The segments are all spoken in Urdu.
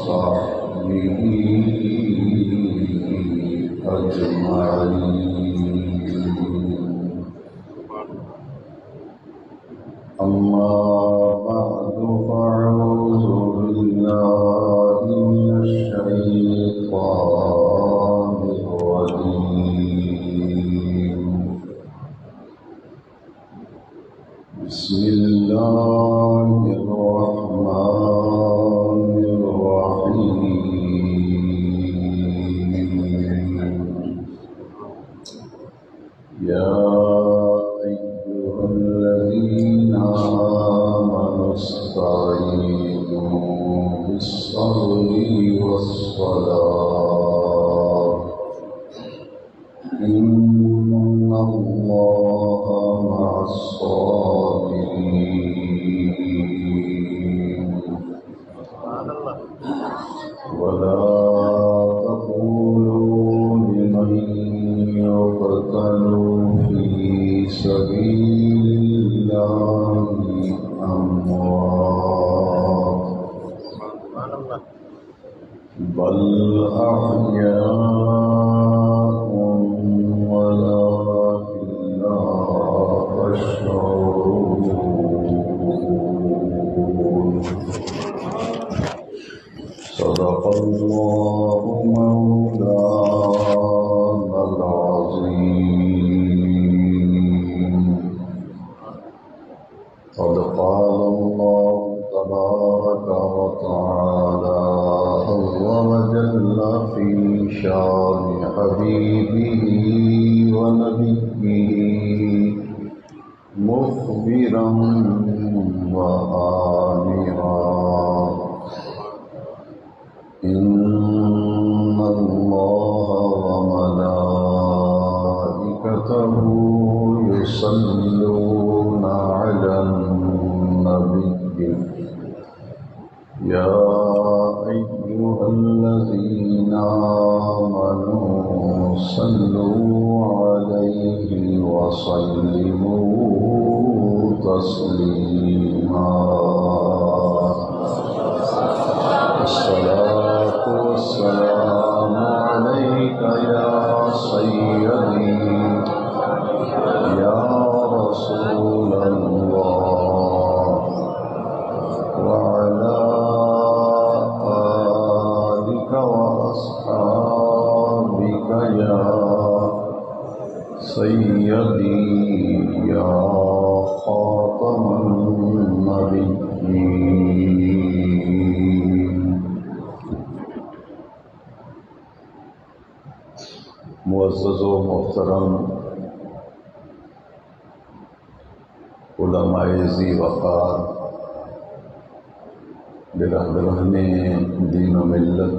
وصحبه أجمعين. أما بعد فأعوذ بالله من الشيطان الرجيم. بسم الله الرحمن الرحيم. يا أيها الذين آمنوا استعينوا بالصبر والصلاة إن الله مع الصابرين. ولا تقولوا لمن يقتل في سبيل الله أموات بل أحياء ولكن لا تشعرون. صدق الله مولانا العظيم. قد قال الله تبارك وتعالى عز وجل في شان حبيبه ونبيه مخبرا وآمرا: إن الله وملائكته يصلون على النبي يا أيها الذين آمنوا صلوا عليه وسلموا تسليما. الصلاة والسلام عليك يا سيدي يا رسول الله وعلى آلك وأصحابك يا سيدي يا خاتم النبيين. معزز و محترم علماء ذی وقار، برادران دین و ملت،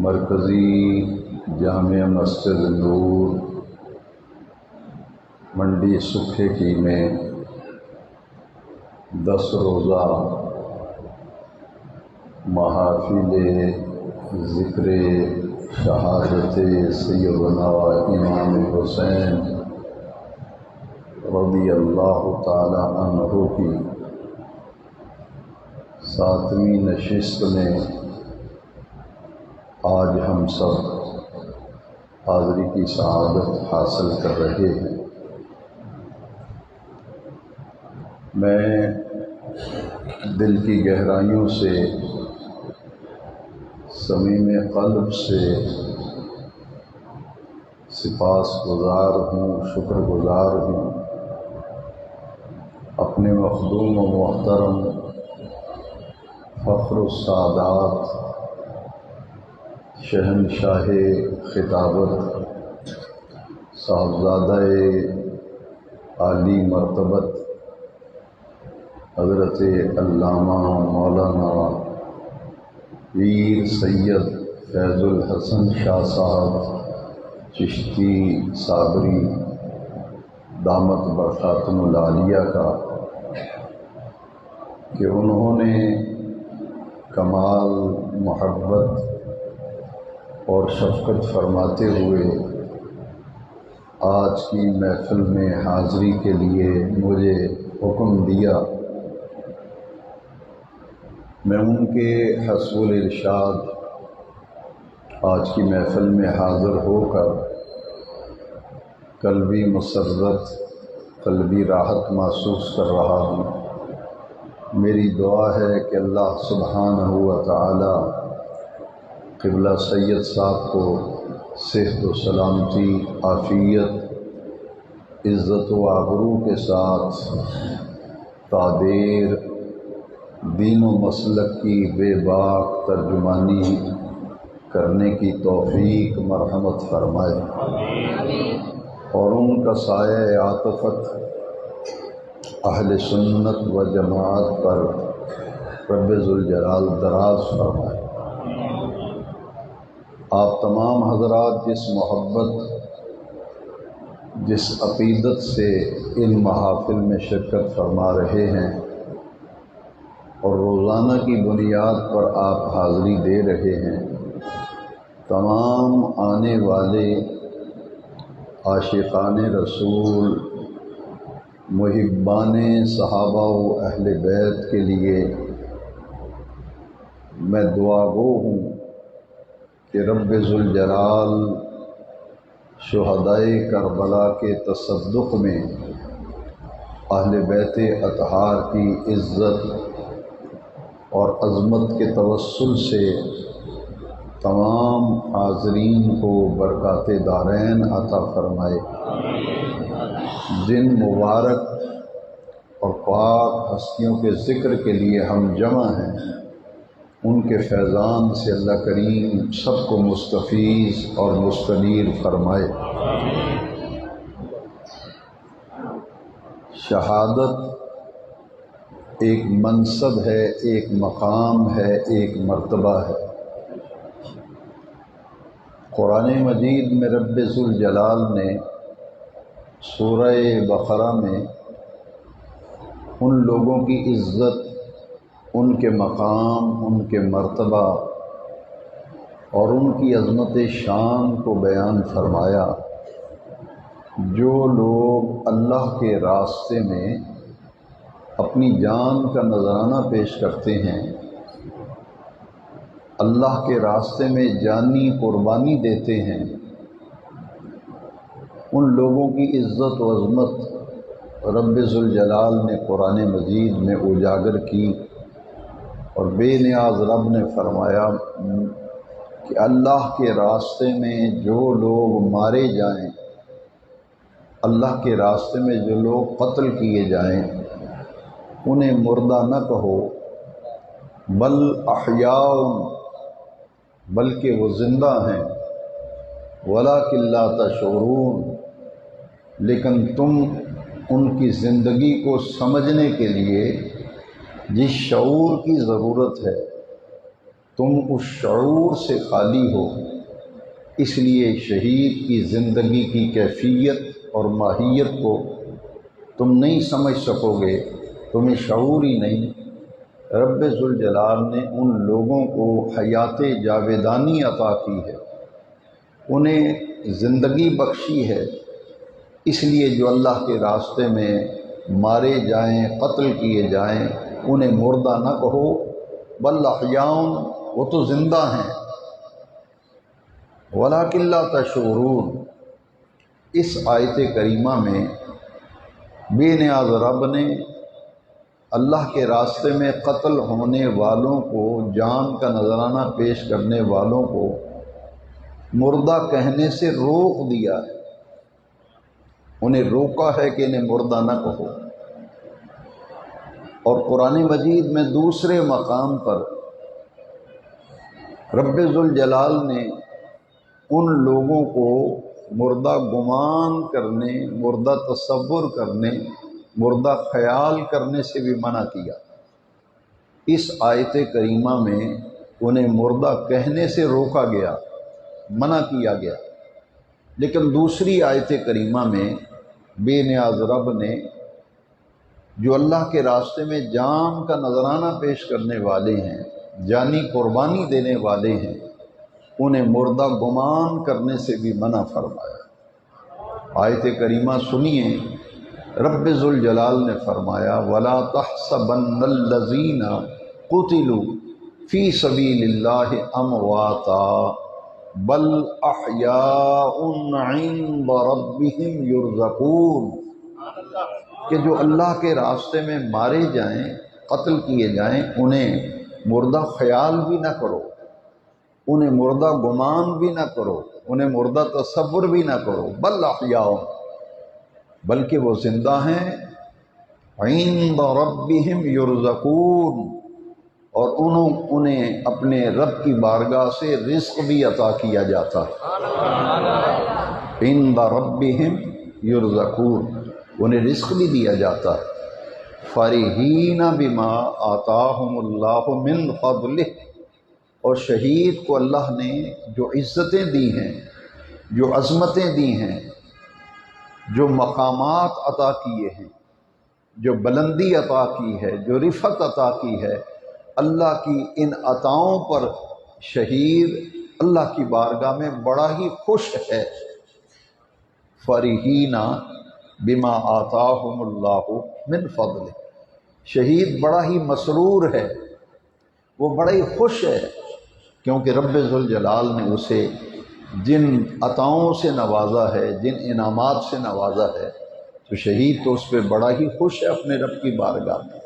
مرکزی جامع مسجد نور منڈی سکھے کی میں 10 روزہ محافل ذکر شہادت سیدنا امام حسین رضی اللہ تعالی عنہ کی 7ویں نشست میں آج ہم سب حاضری کی سعادت حاصل کر رہے ہیں۔ میں دل کی گہرائیوں سے، صمیم قلب سے سپاس گزار ہوں، شکر گزار ہوں اپنے مخدوم و محترم فخر السعادات شہنشاہ خطابت صاحبزادہ عالی مرتبت حضرت علامہ مولانا پیر سید فیض الحسن شاہ صاحب چشتی صابری دامت برکاتہ العالیہ کا کہ انہوں نے کمال محبت اور شفقت فرماتے ہوئے آج کی محفل میں حاضری کے لیے مجھے حکم دیا میں ان کے حسب الارشاد آج کی محفل میں حاضر ہو کر قلبی مسرت، قلبی راحت محسوس کر رہا ہوں۔ میری دعا ہے کہ اللہ سبحانہ و تعالی قبلہ سید صاحب کو صحت و سلامتی، عافیت، عزت و آبرو کے ساتھ تعبیر دین و مسلک کی بے باک ترجمانی کرنے کی توفیق مرحمت فرمائے، اور ان کا سایہ عاطفت اہل سنت و جماعت پر رب ذوالجلال دراز فرمائے۔ آپ تمام حضرات جس محبت، جس عقیدت سے ان محافل میں شرکت فرما رہے ہیں اور روزانہ کی بنیاد پر آپ حاضری دے رہے ہیں، تمام آنے والے عاشقان رسول، محبان صحابہ و اہل بیت کے لیے میں دعا گو ہوں کہ رب ذوالجلال شہدائے کربلا کے تصدق میں اہل بیت اطہار کی عزت اور عظمت کے توسل سے تمام حاضرین کو برکات دارین عطا فرمائے۔ جن مبارک اور پاک ہستیوں کے ذکر کے لیے ہم جمع ہیں، ان کے فیضان سے اللہ کریم سب کو مستفیض اور مستنیر فرمائے۔ شہادت ایک منصب ہے، ایک مقام ہے، ایک مرتبہ ہے۔ قرآن مجید میں رب ذوالجلال نے سورہ بقرہ میں ان لوگوں کی عزت، ان کے مقام، ان کے مرتبہ اور ان کی عظمت شان کو بیان فرمایا۔ جو لوگ اللہ کے راستے میں اپنی جان کا نذرانہ پیش کرتے ہیں، اللہ کے راستے میں جانی قربانی دیتے ہیں، ان لوگوں کی عزت و عظمت رب ذوالجلال نے قرآن مجید میں اجاگر کی، اور بے نیاز رب نے فرمایا کہ اللہ کے راستے میں جو لوگ مارے جائیں، اللہ کے راستے میں جو لوگ قتل کیے جائیں، انہیں مردہ نہ کہو، بل احیاء، بلکہ وہ زندہ ہیں، ولکن لا تشعرون، لیکن تم ان کی زندگی کو سمجھنے کے لیے جس شعور کی ضرورت ہے، تم اس شعور سے خالی ہو، اس لیے شہید کی زندگی کی کیفیت اور ماہیت کو تم نہیں سمجھ سکو گے، تمہیں شعور ہی نہیں۔ رب ذوالجلال نے ان لوگوں کو حیات جاویدانی عطا کی ہے، انہیں زندگی بخشی ہے، اس لیے جو اللہ کے راستے میں مارے جائیں، قتل کیے جائیں، انہیں مردہ نہ کہو، بل احیاء، وہ تو زندہ ہیں، ولکن لا تشعرون۔ اس آیت کریمہ میں بے نیاز رب نے اللہ کے راستے میں قتل ہونے والوں کو، جان کا نذرانہ پیش کرنے والوں کو مردہ کہنے سے روک دیا ہے، انہیں روکا ہے کہ انہیں مردہ نہ کہو۔ اور قرآن مجید میں دوسرے مقام پر رب ذوالجلال نے ان لوگوں کو مردہ گمان کرنے، مردہ تصور کرنے، مردہ خیال کرنے سے بھی منع کیا۔ اس آیت کریمہ میں انہیں مردہ کہنے سے روکا گیا، منع کیا گیا، لیکن دوسری آیت کریمہ میں بے نیاز رب نے جو اللہ کے راستے میں جان کا نذرانہ پیش کرنے والے ہیں، جانی قربانی دینے والے ہیں، انہیں مردہ گمان کرنے سے بھی منع فرمایا۔ آیت کریمہ سنیے، رب ذوالجلال نے فرمایا وَلَا تَحْسَبَنَّ الَّذِينَ قتلوا فی سبیل اللہ امواتا بل احیاء عند ربہم یرزقون، کہ جو اللہ کے راستے میں مارے جائیں، قتل کیے جائیں، انہیں مردہ خیال بھی نہ کرو، انہیں مردہ گمان بھی نہ کرو، انہیں مردہ تصور بھی نہ کرو، بل احیاء، بلکہ وہ زندہ ہیں، عند ربہم یرزقون، اور انہیں اپنے رب کی بارگاہ سے رزق بھی عطا کیا جاتا ہے، عند ربہم یرزقون، انہیں رزق بھی دیا جاتا ہے۔ فرحین بما آتاہم اللہ من فضلہ، اور شہید کو اللہ نے جو عزتیں دی ہیں، جو عظمتیں دی ہیں، جو مقامات عطا کیے ہیں، جو بلندی عطا کی ہے، جو رفعت عطا کی ہے، اللہ کی ان عطاؤں پر شہید اللہ کی بارگاہ میں بڑا ہی خوش ہے۔ فرحین بما آتاہم اللہ من فضلہ، شہید بڑا ہی مسرور ہے، وہ بڑا ہی خوش ہے، کیونکہ رب ذوالجلال نے اسے جن عطاؤں سے نوازا ہے، جن انعامات سے نوازا ہے، تو شہید تو اس پہ بڑا ہی خوش ہے اپنے رب کی بارگاہ میں۔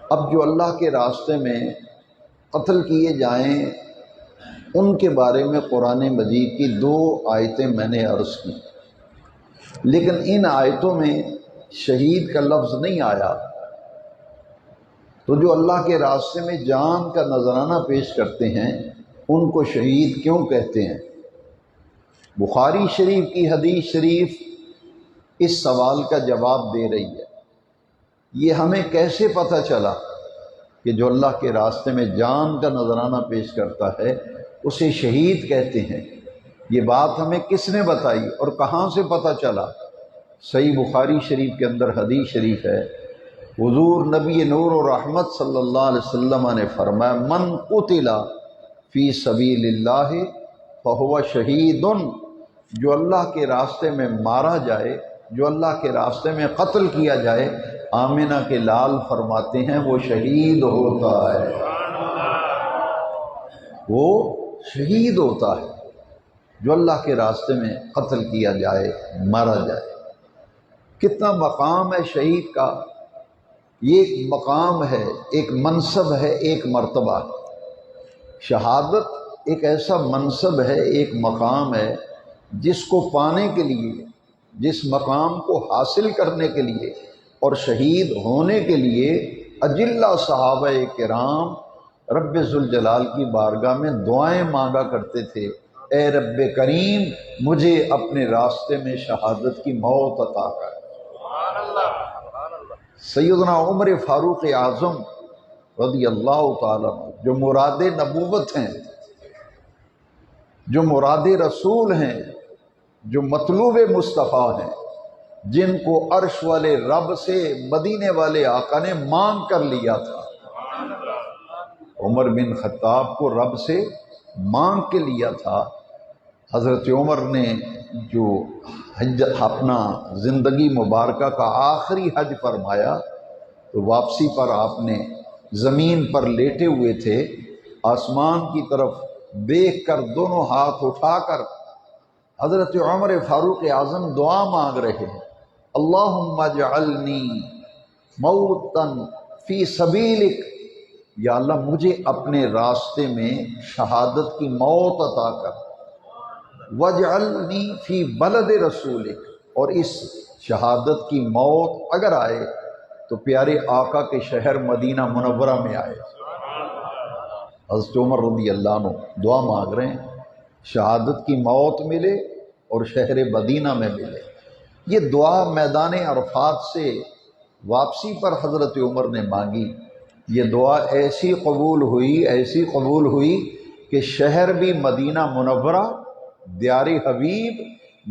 اب جو اللہ کے راستے میں قتل کیے جائیں، ان کے بارے میں قرآن مجید کی 2 آیتیں میں نے عرض کی، لیکن ان آیتوں میں شہید کا لفظ نہیں آیا، تو جو اللہ کے راستے میں جان کا نذرانہ پیش کرتے ہیں ان کو شہید کیوں کہتے ہیں؟ بخاری شریف کی حدیث شریف اس سوال کا جواب دے رہی ہے۔ یہ ہمیں کیسے پتہ چلا کہ جو اللہ کے راستے میں جان کا نذرانہ پیش کرتا ہے اسے شہید کہتے ہیں؟ یہ بات ہمیں کس نے بتائی اور کہاں سے پتہ چلا؟ صحیح بخاری شریف کے اندر حدیث شریف ہے، حضور نبی نور و رحمت صلی اللہ علیہ وسلم نے فرمایا، من قتل فی سبیل اللہ فہو شہید، جو اللہ کے راستے میں مارا جائے، جو اللہ کے راستے میں قتل کیا جائے، آمنہ کے لال فرماتے ہیں وہ شہید ہوتا ہے، وہ شہید ہوتا ہے، جو اللہ کے راستے میں قتل کیا جائے، مارا جائے۔ کتنا مقام ہے شہید کا! یہ ایک مقام ہے، ایک منصب ہے، ایک مرتبہ ہے۔ شہادت ایک ایسا منصب ہے، ایک مقام ہے، جس کو پانے کے لیے، جس مقام کو حاصل کرنے کے لیے اور شہید ہونے کے لیے اجلہ صحابہ کرام رب ذوالجلال کی بارگاہ میں دعائیں مانگا کرتے تھے، اے رب کریم مجھے اپنے راستے میں شہادت کی موت عطا کر۔ سیدنا عمر فاروق اعظم رضی اللہ تعالیٰ عنہ، جو مراد نبوت ہیں، جو مراد رسول ہیں، جو مطلوب مصطفیٰ ہیں، جن کو عرش والے رب سے مدینے والے آقا نے مانگ کر لیا تھا، عمر بن خطاب کو رب سے مانگ کے لیا تھا۔ حضرت عمر نے جو حج اپنا زندگی مبارکہ کا آخری حج فرمایا تو واپسی پر آپ نے زمین پر لیٹے ہوئے تھے، آسمان کی طرف دیکھ کر دونوں ہاتھ اٹھا کر حضرت عمر فاروق اعظم دعا مانگ رہے ہیں، اللہم اجعلنی موتا فی سبیلک، یا اللہ مجھے اپنے راستے میں شہادت کی موت عطا کر، وَاجْعَلْنِي فِي بَلَدِ رَسُولِكَ، اور اس شہادت کی موت اگر آئے تو پیارے آقا کے شہر مدینہ منورہ میں آئے۔ حضرت عمر رضی اللہ عنہ دعا مانگ رہے ہیں، شہادت کی موت ملے اور شہر مدینہ میں ملے۔ یہ دعا میدان عرفات سے واپسی پر حضرت عمر نے مانگی، یہ دعا ایسی قبول ہوئی کہ شہر بھی مدینہ منورہ، دیار حبیب،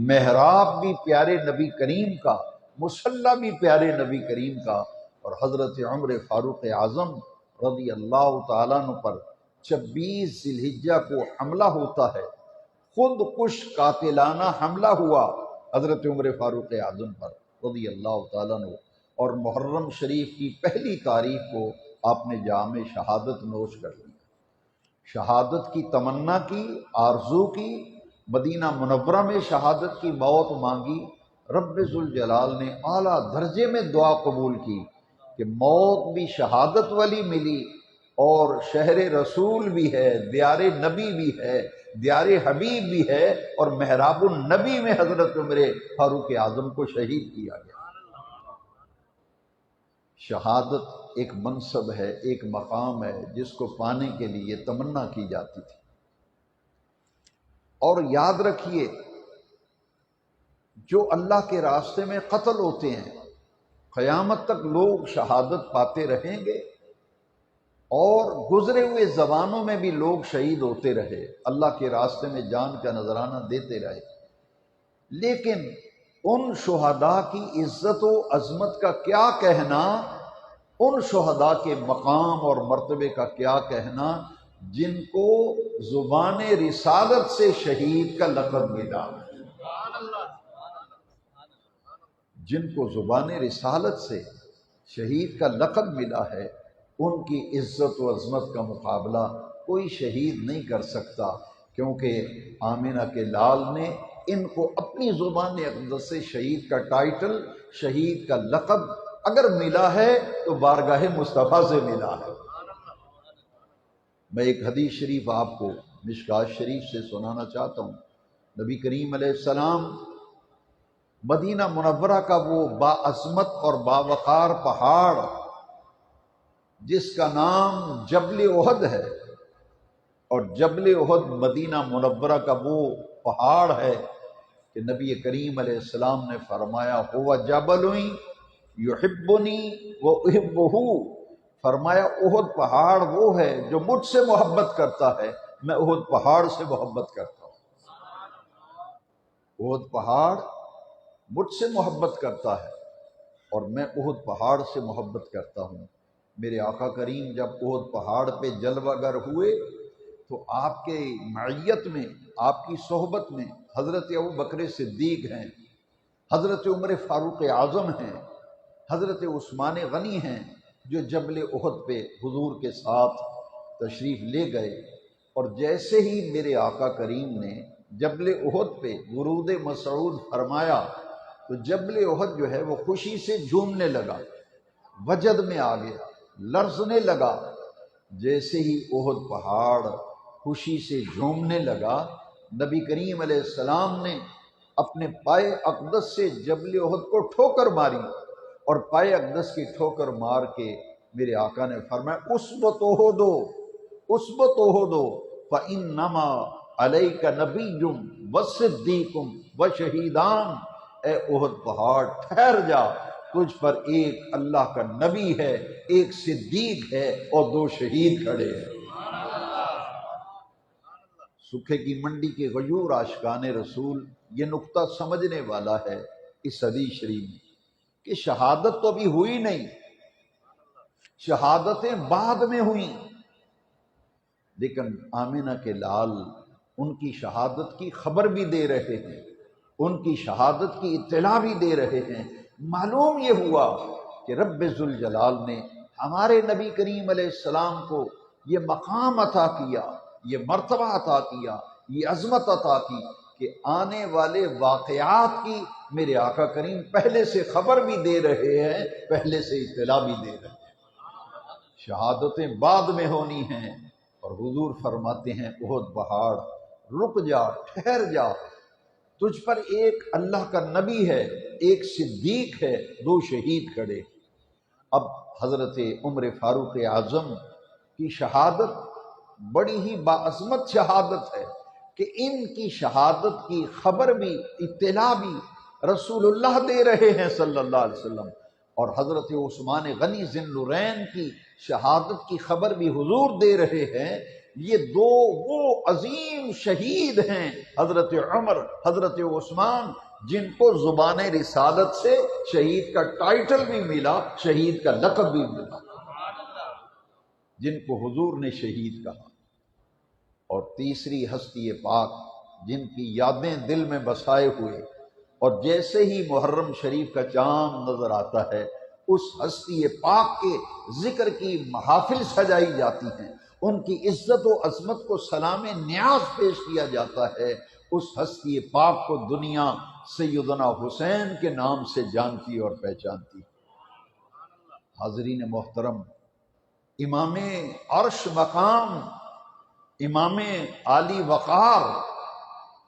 محراب بھی پیارے نبی کریم کا، مصلی بھی پیارے نبی کریم کا، اور حضرت عمر فاروق اعظم رضی اللہ تعالیٰ عنہ پر 26 ذی الحجہ کو حملہ ہوتا ہے، خود کش قاتلانہ حملہ ہوا حضرت عمر فاروق اعظم پر رضی اللہ تعالیٰ عنہ، اور محرم شریف کی پہلی تاریخ کو آپ نے جام شہادت نوش کر لی، شہادت کی تمنا کی، آرزو کی، مدینہ منورہ میں شہادت کی موت مانگی۔ رب ذوالجلال نے اعلیٰ درجے میں دعا قبول کی کہ موت بھی شہادت والی ملی، اور شہر رسول بھی ہے، دیار نبی بھی ہے، دیار حبیب بھی ہے، اور محراب النبی میں حضرت عمر فاروق اعظم کو شہید کیا گیا۔ شہادت ایک منصب ہے، ایک مقام ہے جس کو پانے کے لیے تمنا کی جاتی تھی۔ اور یاد رکھیے، جو اللہ کے راستے میں قتل ہوتے ہیں، قیامت تک لوگ شہادت پاتے رہیں گے، اور گزرے ہوئے زمانوں میں بھی لوگ شہید ہوتے رہے، اللہ کے راستے میں جان کا نذرانہ دیتے رہے، لیکن ان شہداء کی عزت و عظمت کا کیا کہنا، ان شہداء کے مقام اور مرتبے کا کیا کہنا جن کو زبان رسالت سے شہید کا لقب ملا، جن کو زبان رسالت سے شہید کا لقب ملا ہے، ان کی عزت و عظمت کا مقابلہ کوئی شہید نہیں کر سکتا، کیونکہ آمنہ کے لال نے ان کو اپنی زبان اقدس سے شہید کا ٹائٹل، شہید کا لقب اگر ملا ہے تو بارگاہ مصطفیٰ سے ملا ہے۔ میں ایک حدیث شریف آپ کو مشکوٰۃ شریف سے سنانا چاہتا ہوں۔ نبی کریم علیہ السلام مدینہ منورہ کا وہ باعظمت اور باوقار پہاڑ جس کا نام جبل احد ہے، اور جبل احد مدینہ منورہ کا وہ پہاڑ ہے کہ نبی کریم علیہ السلام نے فرمایا ہوا جبل یحبنی و احبہ، فرمایا احد پہاڑ وہ ہے جو مجھ سے محبت کرتا ہے، میں احد پہاڑ سے محبت کرتا ہوں۔ احد پہاڑ مجھ سے محبت کرتا ہے اور میں احد پہاڑ سے محبت کرتا ہوں۔ میرے آقا کریم جب احد پہاڑ پہ جلوہ گر ہوئے تو آپ کے معیت میں، آپ کی صحبت میں حضرت ابوبکر صدیق ہیں، حضرت عمر فاروق اعظم ہیں، حضرت عثمان غنی ہیں، جو جبل احد پہ حضور کے ساتھ تشریف لے گئے، اور جیسے ہی میرے آقا کریم نے جبل احد پہ ورود مسعود فرمایا تو جبل احد جو ہے وہ خوشی سے جھومنے لگا، وجد میں آ گیا، لرزنے لگا۔ جیسے ہی احد پہاڑ خوشی سے جھومنے لگا، نبی کریم علیہ السلام نے اپنے پائے اقدس سے جبل احد کو ٹھوکر ماری، اور پائے اقدس کی ٹھوکر مار کے میرے آقا نے فرمایا اثبت احد اثبت احد فانما علیک نبی وصدیق وشہیدان، اے احد پہاڑ ٹھہر جا، تجھ پر ایک اللہ کا نبی ہے، ایک صدیق ہے، اور دو شہید کھڑے ہیں۔ سکھے کی منڈی کے غیور عاشقان رسول یہ نقطہ سمجھنے والا ہے اس حدیث شریف میں کہ شہادت تو ابھی ہوئی نہیں، شہادتیں بعد میں ہوئیں، لیکن آمنہ کے لال ان کی شہادت کی خبر بھی دے رہے ہیں، ان کی شہادت کی اطلاع بھی دے رہے ہیں۔ معلوم یہ ہوا کہ رب ذوالجلال نے ہمارے نبی کریم علیہ السلام کو یہ مقام عطا کیا، یہ مرتبہ عطا کیا، یہ عظمت عطا کی کہ آنے والے واقعات کی میرے آقا کریم پہلے سے خبر بھی دے رہے ہیں، پہلے سے اطلاع بھی دے رہے ہیں۔ شہادتیں بعد میں ہونی ہیں، اور حضور فرماتے ہیں احد پہاڑ رک جا، ٹھہر جا، تجھ پر ایک اللہ کا نبی ہے، ایک صدیق ہے، دو شہید کھڑے۔ اب حضرت عمر فاروق اعظم کی شہادت بڑی ہی باعظمت شہادت ہے کہ ان کی شہادت کی خبر بھی، اطلاع بھی رسول اللہ دے رہے ہیں صلی اللہ علیہ وسلم، اور حضرت عثمان غنی ذی النورین کی شہادت کی خبر بھی حضور دے رہے ہیں۔ یہ دو وہ عظیم شہید ہیں، حضرت عمر، حضرت عثمان، جن کو زبان رسالت سے شہید کا ٹائٹل بھی ملا، شہید کا لقب بھی ملا، جن کو حضور نے شہید کہا۔ اور تیسری ہستی پاک جن کی یادیں دل میں بسائے ہوئے، اور جیسے ہی محرم شریف کا چاند نظر آتا ہے اس ہستی پاک کے ذکر کی محافل سجائی جاتی ہیں، ان کی عزت و عظمت کو سلام نیاز پیش کیا جاتا ہے، اس ہستی پاک کو دنیا سیدنا حسین کے نام سے جانتی اور پہچانتی۔ حاضرین محترم، امام عرش مقام، امام عالی وقار،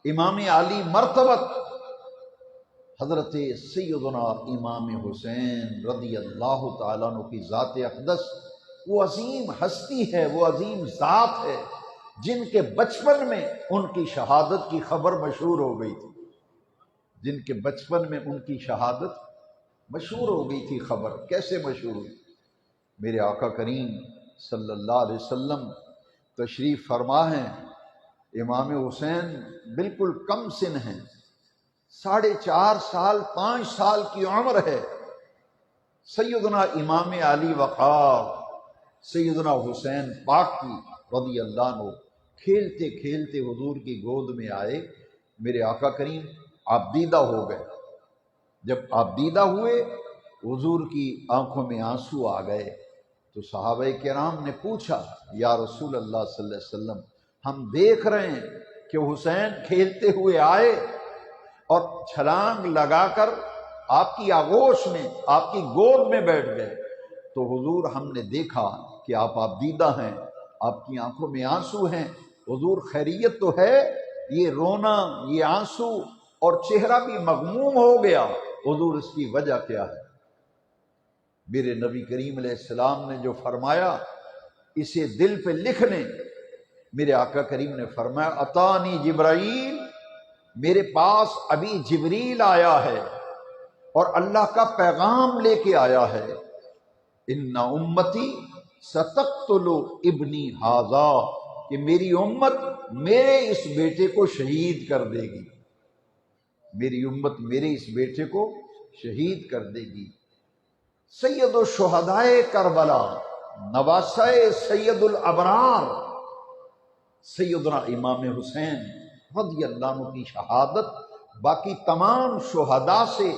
امام عالی مرتبت حضرت سیدنا امام حسین رضی اللہ تعالیٰ عنہ کی ذات اقدس، وہ عظیم ہستی ہے، وہ عظیم ذات ہے جن کے بچپن میں ان کی شہادت کی خبر مشہور ہو گئی تھی، جن کے بچپن میں ان کی شہادت مشہور ہو گئی تھی۔ خبر کیسے مشہور ہوئی؟ میرے آقا کریم صلی اللہ علیہ وسلم تشریف فرما ہیں، امام حسین بالکل کم سن ہیں، 4.5 سال 5 سال کی عمر ہے۔ سیدنا امام علی وقار سیدنا حسین پاک کی رضی اللہ عنہ کھیلتے کھیلتے حضور کی گود میں آئے، میرے آقا کریم آپ دیدہ ہو گئے۔ جب آپ دیدہ ہوئے، حضور کی آنکھوں میں آنسو آ گئے، تو صحابہ کرام نے پوچھا، یا رسول اللہ صلی اللہ علیہ وسلم، ہم دیکھ رہے ہیں کہ حسین کھیلتے ہوئے آئے اور چھلانگ لگا کر آپ کی آغوش میں، آپ کی گود میں بیٹھ گئے، تو حضور ہم نے دیکھا کہ آپ دیدہ ہیں، آپ کی آنکھوں میں آنسو ہیں، حضور خیریت تو ہے؟ یہ رونا، یہ آنسو اور چہرہ بھی مغموم ہو گیا، حضور اس کی وجہ کیا ہے؟ میرے نبی کریم علیہ السلام نے جو فرمایا اسے دل پہ لکھ لیں۔ میرے آقا کریم نے فرمایا، اتانی جبرائیل، میرے پاس ابھی جبریل آیا ہے اور اللہ کا پیغام لے کے آیا ہے، ان امتی ستقتل ابنی ھذا، کہ میری امت میرے اس بیٹے کو شہید کر دے گی، میری امت میرے اس بیٹے کو شہید کر دے گی۔ سید الشہداء کربلا، نواسہ سید الابرار سیدنا امام حسین رضی اللہ عنہ کی شہادت باقی تمام شہداء سے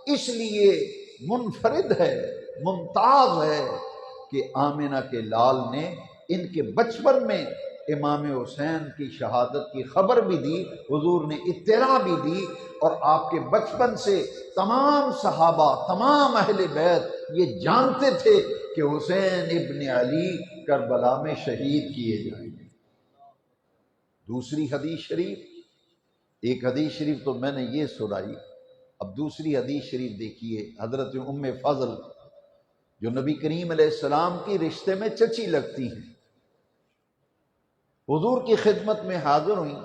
اس لیے منفرد ہے، ممتاز ہے کہ آمنہ کے لال نے ان کے بچپن میں امام حسین کی شہادت کی خبر بھی دی، حضور نے اطلاع بھی دی، اور آپ کے بچپن سے تمام صحابہ، تمام اہل بیت یہ جانتے تھے کہ حسین ابن علی کربلا میں شہید کیے جائیں گے۔ دوسری حدیث شریف، ایک حدیث شریف تو میں نے یہ سنائی، اب دوسری حدیث شریف دیکھیے، حضرت ام فضل جو نبی کریم علیہ السلام کی رشتے میں چچی لگتی ہیں، حضور کی خدمت میں حاضر ہوئیں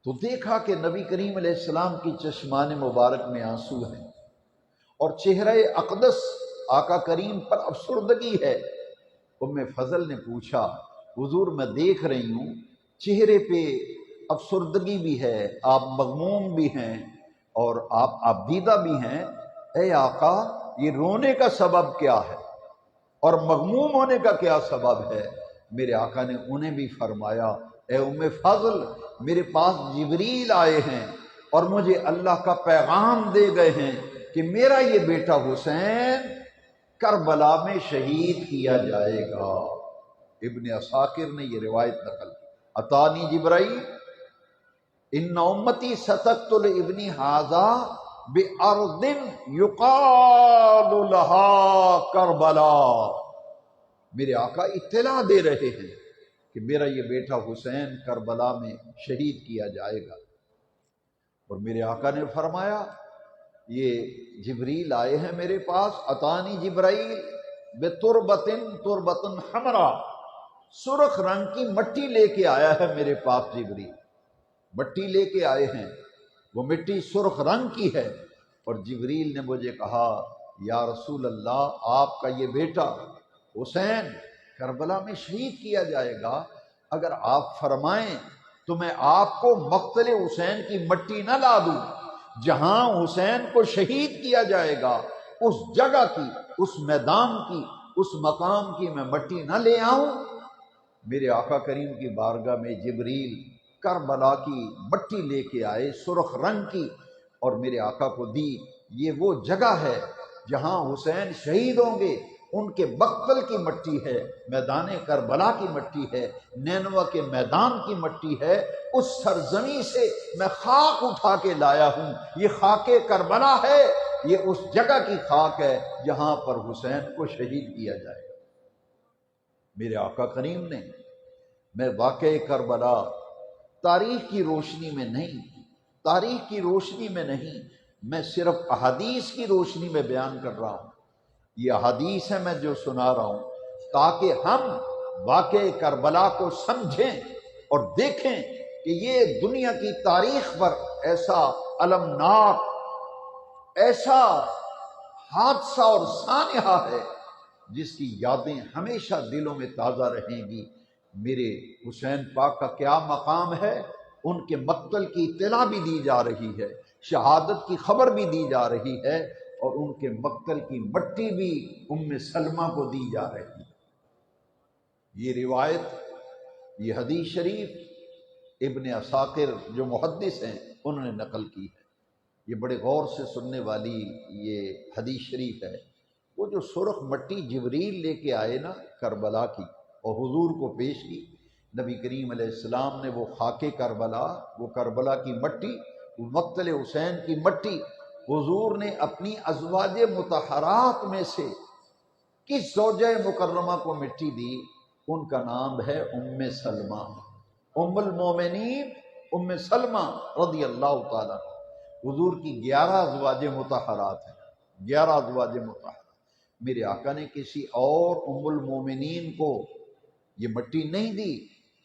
تو دیکھا کہ نبی کریم علیہ السلام کی چشمان مبارک میں آنسو ہیں اور چہرہ اقدس آقا کریم پر افسردگی ہے۔ ام فضل نے پوچھا، حضور میں دیکھ رہی ہوں چہرے پہ افسردگی بھی ہے، آپ مغموم بھی ہیں اور آپ دیدہ بھی ہیں، اے آقا یہ رونے کا سبب کیا ہے اور مغموم ہونے کا کیا سبب ہے؟ میرے آقا نے انہیں بھی فرمایا، اے ام فضل، میرے پاس جبریل آئے ہیں اور مجھے اللہ کا پیغام دے گئے ہیں کہ میرا یہ بیٹا حسین کربلا میں شہید کیا جائے گا۔ ابن عساکر نے یہ روایت نقل کی، اتانی جبرائیل ان امتی ستقتل ابنی ھذا بارض یقال لها کربلا، میرے آقا اطلاع دے رہے ہیں کہ میرا یہ بیٹا حسین کربلا میں شہید کیا جائے گا۔ اور میرے آقا نے فرمایا، یہ جبریل آئے ہیں میرے پاس، اتانی جبرائیل بتربتن تربتن حمرا، سرخ رنگ کی مٹی لے کے آیا ہے میرے پاس جبریل، مٹی لے کے آئے ہیں، وہ مٹی سرخ رنگ کی ہے، اور جبریل نے مجھے کہا، یا رسول اللہ، آپ کا یہ بیٹا حسین کربلا میں شہید کیا جائے گا، اگر آپ فرمائیں تو میں آپ کو مقتل حسین کی مٹی نہ لا دوں، جہاں حسین کو شہید کیا جائے گا اس جگہ کی، اس میدان کی، اس مقام کی میں مٹی نہ لے آؤں؟ میرے آقا کریم کی بارگاہ میں جبریل کربلا کی مٹی لے کے آئے سرخ رنگ کی اور میرے آقا کو دی۔ یہ وہ جگہ ہے جہاں حسین شہید ہوں گے ان کے مقتل کی مٹی ہے، میدان کربلا کی مٹی ہے، نینوا کے میدان کی مٹی ہے، اس سرزمین سے میں خاک اٹھا کے لایا ہوں، یہ خاک کربلا ہے، یہ اس جگہ کی خاک ہے جہاں پر حسین کو شہید کیا جائے گا۔ میرے آقا کریم نے، میں واقعہ کربلا تاریخ کی روشنی میں نہیں، تاریخ کی روشنی میں نہیں، میں صرف احادیث کی روشنی میں بیان کر رہا ہوں۔ یہ احادیث ہے میں جو سنا رہا ہوں، تاکہ ہم واقعہ کربلا کو سمجھیں اور دیکھیں کہ یہ دنیا کی تاریخ پر ایسا المناک، ایسا حادثہ اور سانحہ ہے جس کی یادیں ہمیشہ دلوں میں تازہ رہیں گی۔ میرے حسین پاک کا کیا مقام ہے، ان کے مقتل کی اطلاع بھی دی جا رہی ہے، شہادت کی خبر بھی دی جا رہی ہے، اور ان کے مقتل کی مٹی بھی ام سلمہ کو دی جا رہی ہے۔ یہ روایت، یہ حدیث شریف ابن عساکر جو محدث ہیں انہوں نے نقل کی ہے۔ یہ بڑے غور سے سننے والی یہ حدیث شریف ہے۔ وہ جو سرخ مٹی جبریل لے کے آئے نا کربلا کی اور حضور کو پیش کی، نبی کریم علیہ السلام نے وہ خاک کربلا، وہ کربلا کی مٹی، وہ مقتل حسین کی مٹی، حضور نے اپنی ازواج مطہرات میں سے کس زوجہ مکرمہ کو مٹی دی؟ ان کا نام ہے ام سلمہ، ام المومنین ام سلمہ رضی اللہ تعالیٰ۔ حضور کی 11 ازواج مطہرات ہیں، 11 ازواج مطہرات۔ میرے آقا نے کسی اور ام المومنین کو یہ مٹی نہیں دی،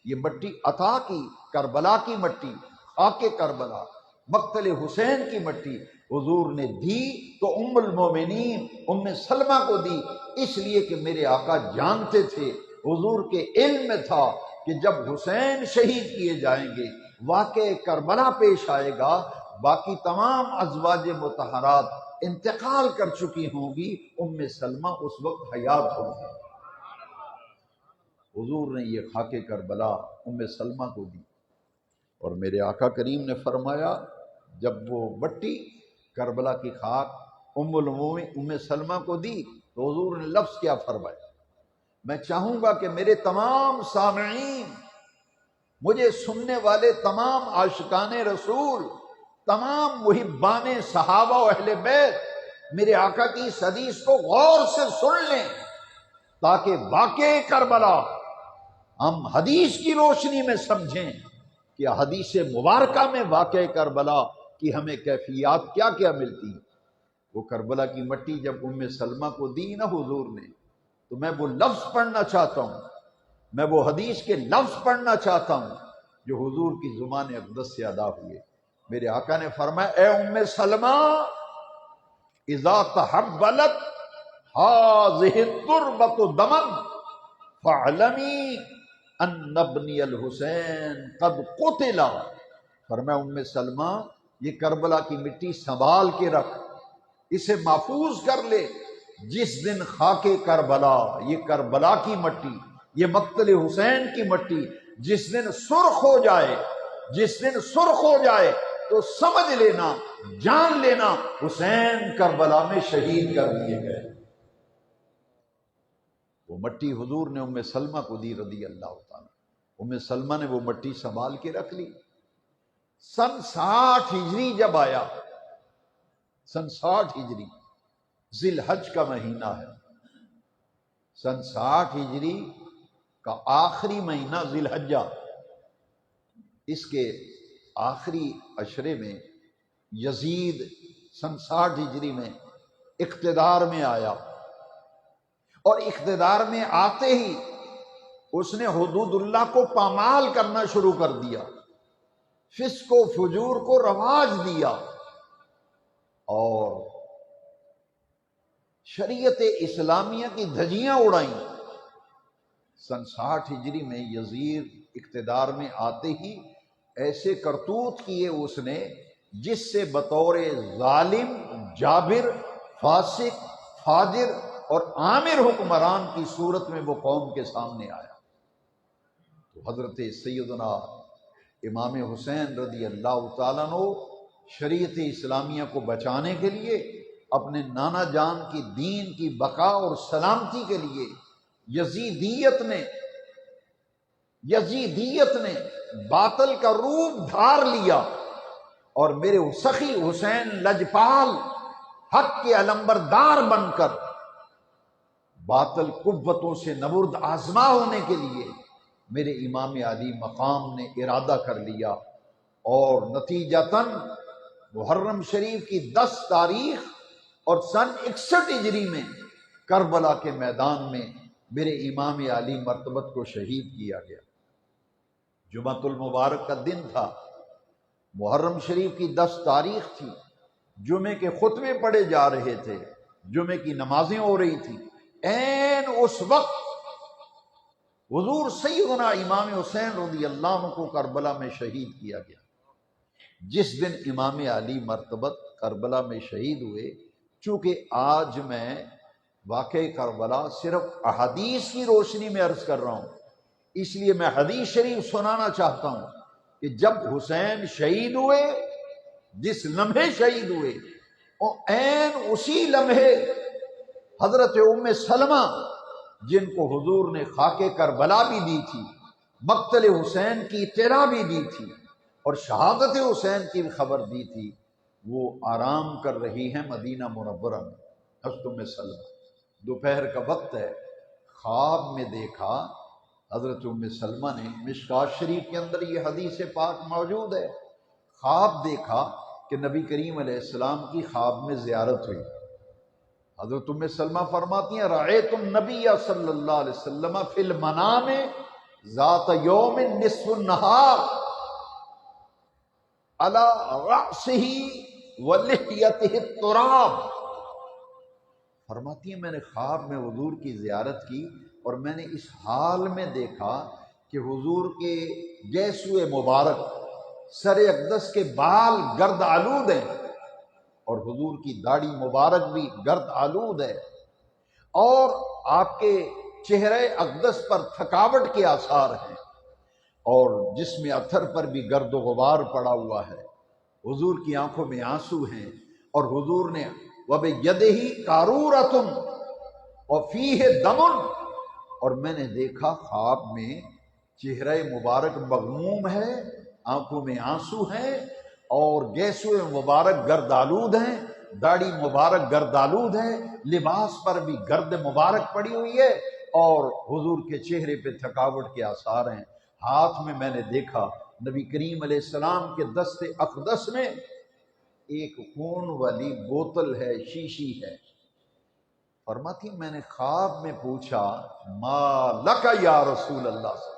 یہ مٹی عطا کی، کربلا کی مٹی، خاک کربلا، مقتل حسین کی مٹی حضور نے دی تو ام المومنین ام سلمہ کو دی، اس لیے کہ میرے آقا جانتے تھے، حضور کے علم میں تھا کہ جب حسین شہید کیے جائیں گے، واقع کربلا پیش آئے گا، باقی تمام ازواج مطہرات انتقال کر چکی ہوں گی، ام سلمہ اس وقت حیات ہوگی۔ حضور نے یہ خاک کربلا ام سلمہ کو دی، اور میرے آقا کریم نے فرمایا جب وہ مٹی کربلا کی خاک ام المومنین ام سلمہ کو دی تو حضور نے لفظ کیا فرمایا؟ میں چاہوں گا کہ میرے تمام سامعین، مجھے سننے والے تمام عاشقان رسول، تمام محبان صحابہ و اہل بیت میرے آقا کی اس حدیث کو غور سے سن لیں، تاکہ واقع کربلا ہم حدیث کی روشنی میں سمجھیں کہ حدیث مبارکہ میں واقع کربلا کی ہمیں کیفیات کیا کیا ملتی۔ وہ کربلا کی مٹی جب ام سلمہ کو دی نا حضور نے، تو میں وہ لفظ پڑھنا چاہتا ہوں، میں وہ حدیث کے لفظ پڑھنا چاہتا ہوں جو حضور کی زبان اقدس سے ادا ہوئے۔ میرے آقا نے فرمایا اے ام سلمہ، اذا تحولت هذه التربة دما فاعلمی ان ابنی الحسین قد قتل۔ فرمایا ام سلمہ، یہ کربلا کی مٹی سنبھال کے رکھ، اسے محفوظ کر لے، جس دن خاک کربلا، یہ کربلا کی مٹی، یہ مقتل حسین کی مٹی جس دن سرخ ہو جائے، جس دن سرخ ہو جائے تو سمجھ لینا، جان لینا حسین کربلا میں شہید کر دیے گئے۔ وہ مٹی حضور نے ام سلمہ کو دی رضی اللہ تعالیٰ۔ ام سلمہ نے وہ مٹی سنبھال کے رکھ لی۔ سن 60 ہجری جب آیا، سن 60 ہجری ذی الحج کا مہینہ ہے، سن 60 ہجری کا آخری مہینہ ذی الحجہ، اس کے آخری عشرے میں یزید سن 60 ہجری میں اقتدار میں آیا، اور اقتدار میں آتے ہی اس نے حدود اللہ کو پامال کرنا شروع کر دیا، فسق و فجور کو رواج دیا، اور شریعت اسلامیہ کی دھجیاں اڑائیں۔ سن 60 ہجری میں یزید اقتدار میں آتے ہی ایسے کرتوت کیے اس نے جس سے بطور ظالم، جابر، فاسق، فاجر اور عامر حکمران کی صورت میں وہ قوم کے سامنے آیا۔ تو حضرت سیدنا امام حسین رضی اللہ تعالیٰ عنہ شریعت اسلامیہ کو بچانے کے لیے اپنے نانا جان کی دین کی بقا اور سلامتی کے لیے یزیدیت نے باطل کا روپ دھار لیا، اور میرے سخی حسین لجپال حق کے علمبردار بن کر باطل قوتوں سے نبرد آزما ہونے کے لیے میرے امام علی مقام نے ارادہ کر لیا، اور نتیجتاً محرم شریف کی 10 تاریخ اور سن 61 ہجری میں کربلا کے میدان میں میرے امام علی مرتبت کو شہید کیا گیا۔ جمعۃ المبارک کا دن تھا، محرم شریف کی 10 تاریخ تھی، جمعے کے خطبے پڑھے جا رہے تھے، جمعے کی نمازیں ہو رہی تھی، عین اس وقت حضور سیدنا امام حسین رضی اللہ عنہ کو کربلا میں شہید کیا گیا۔ جس دن امام علی مرتبت کربلا میں شہید ہوئے، چونکہ آج میں واقعہ کربلا صرف احادیث کی روشنی میں عرض کر رہا ہوں، اس لیے میں حدیث شریف سنانا چاہتا ہوں کہ جب حسین شہید ہوئے، جس لمحے شہید ہوئے، اور عین اسی لمحے حضرت ام سلمہ، جن کو حضور نے خاک کربلا بھی دی تھی، مقتل حسین کی اطلاع بھی دی تھی، اور شہادت حسین کی بھی خبر دی تھی، وہ آرام کر رہی ہیں مدینہ منورہ میں۔ حضرت ام سلمہ، دوپہر کا وقت ہے، خواب میں دیکھا حضرت ام سلمہ نے، مشکوٰۃ شریف کے اندر یہ حدیث پاک موجود ہے، خواب دیکھا کہ نبی کریم علیہ السلام کی خواب میں زیارت ہوئی۔ حضرت ام سلمہ فرماتی ہیں رأیت النبی صلی اللہ علیہ وسلم فی المنام ذات یوم نصف النہار علی رأسہ ولحیتہ التراب۔ فرماتی ہیں میں نے خواب میں حضور کی زیارت کی، اور میں نے اس حال میں دیکھا کہ حضور کے گیسوئے مبارک سر اقدس کے بال گرد آلود ہیں، اور حضور کی داڑھی مبارک بھی گرد آلود ہے، اور آپ کے چہرے اقدس پر تھکاوٹ کے آثار ہیں، اور جسم اطہر پر بھی گرد و غبار پڑا ہوا ہے، حضور کی آنکھوں میں آنسو ہیں، اور حضور نے وَبِيَدِهِ قَارُورَةٌ وَفِيهِ دَمٌ، اور میں نے دیکھا خواب میں چہرہ مبارک مغموم ہے، آنکھوں میں آنسو ہیں، اور گیسوئے مبارک گردآلود ہیں، داڑھی مبارک گردآلود ہے، لباس پر بھی گرد مبارک پڑی ہوئی ہے، اور حضور کے چہرے پہ تھکاوٹ کے آثار ہیں۔ ہاتھ میں نے دیکھا نبی کریم علیہ السلام کے دست اقدس میں ایک خون والی بوتل ہے، شیشی ہے۔ فرماتی میں نے خواب میں پوچھا ما لک یا رسول اللہ سے،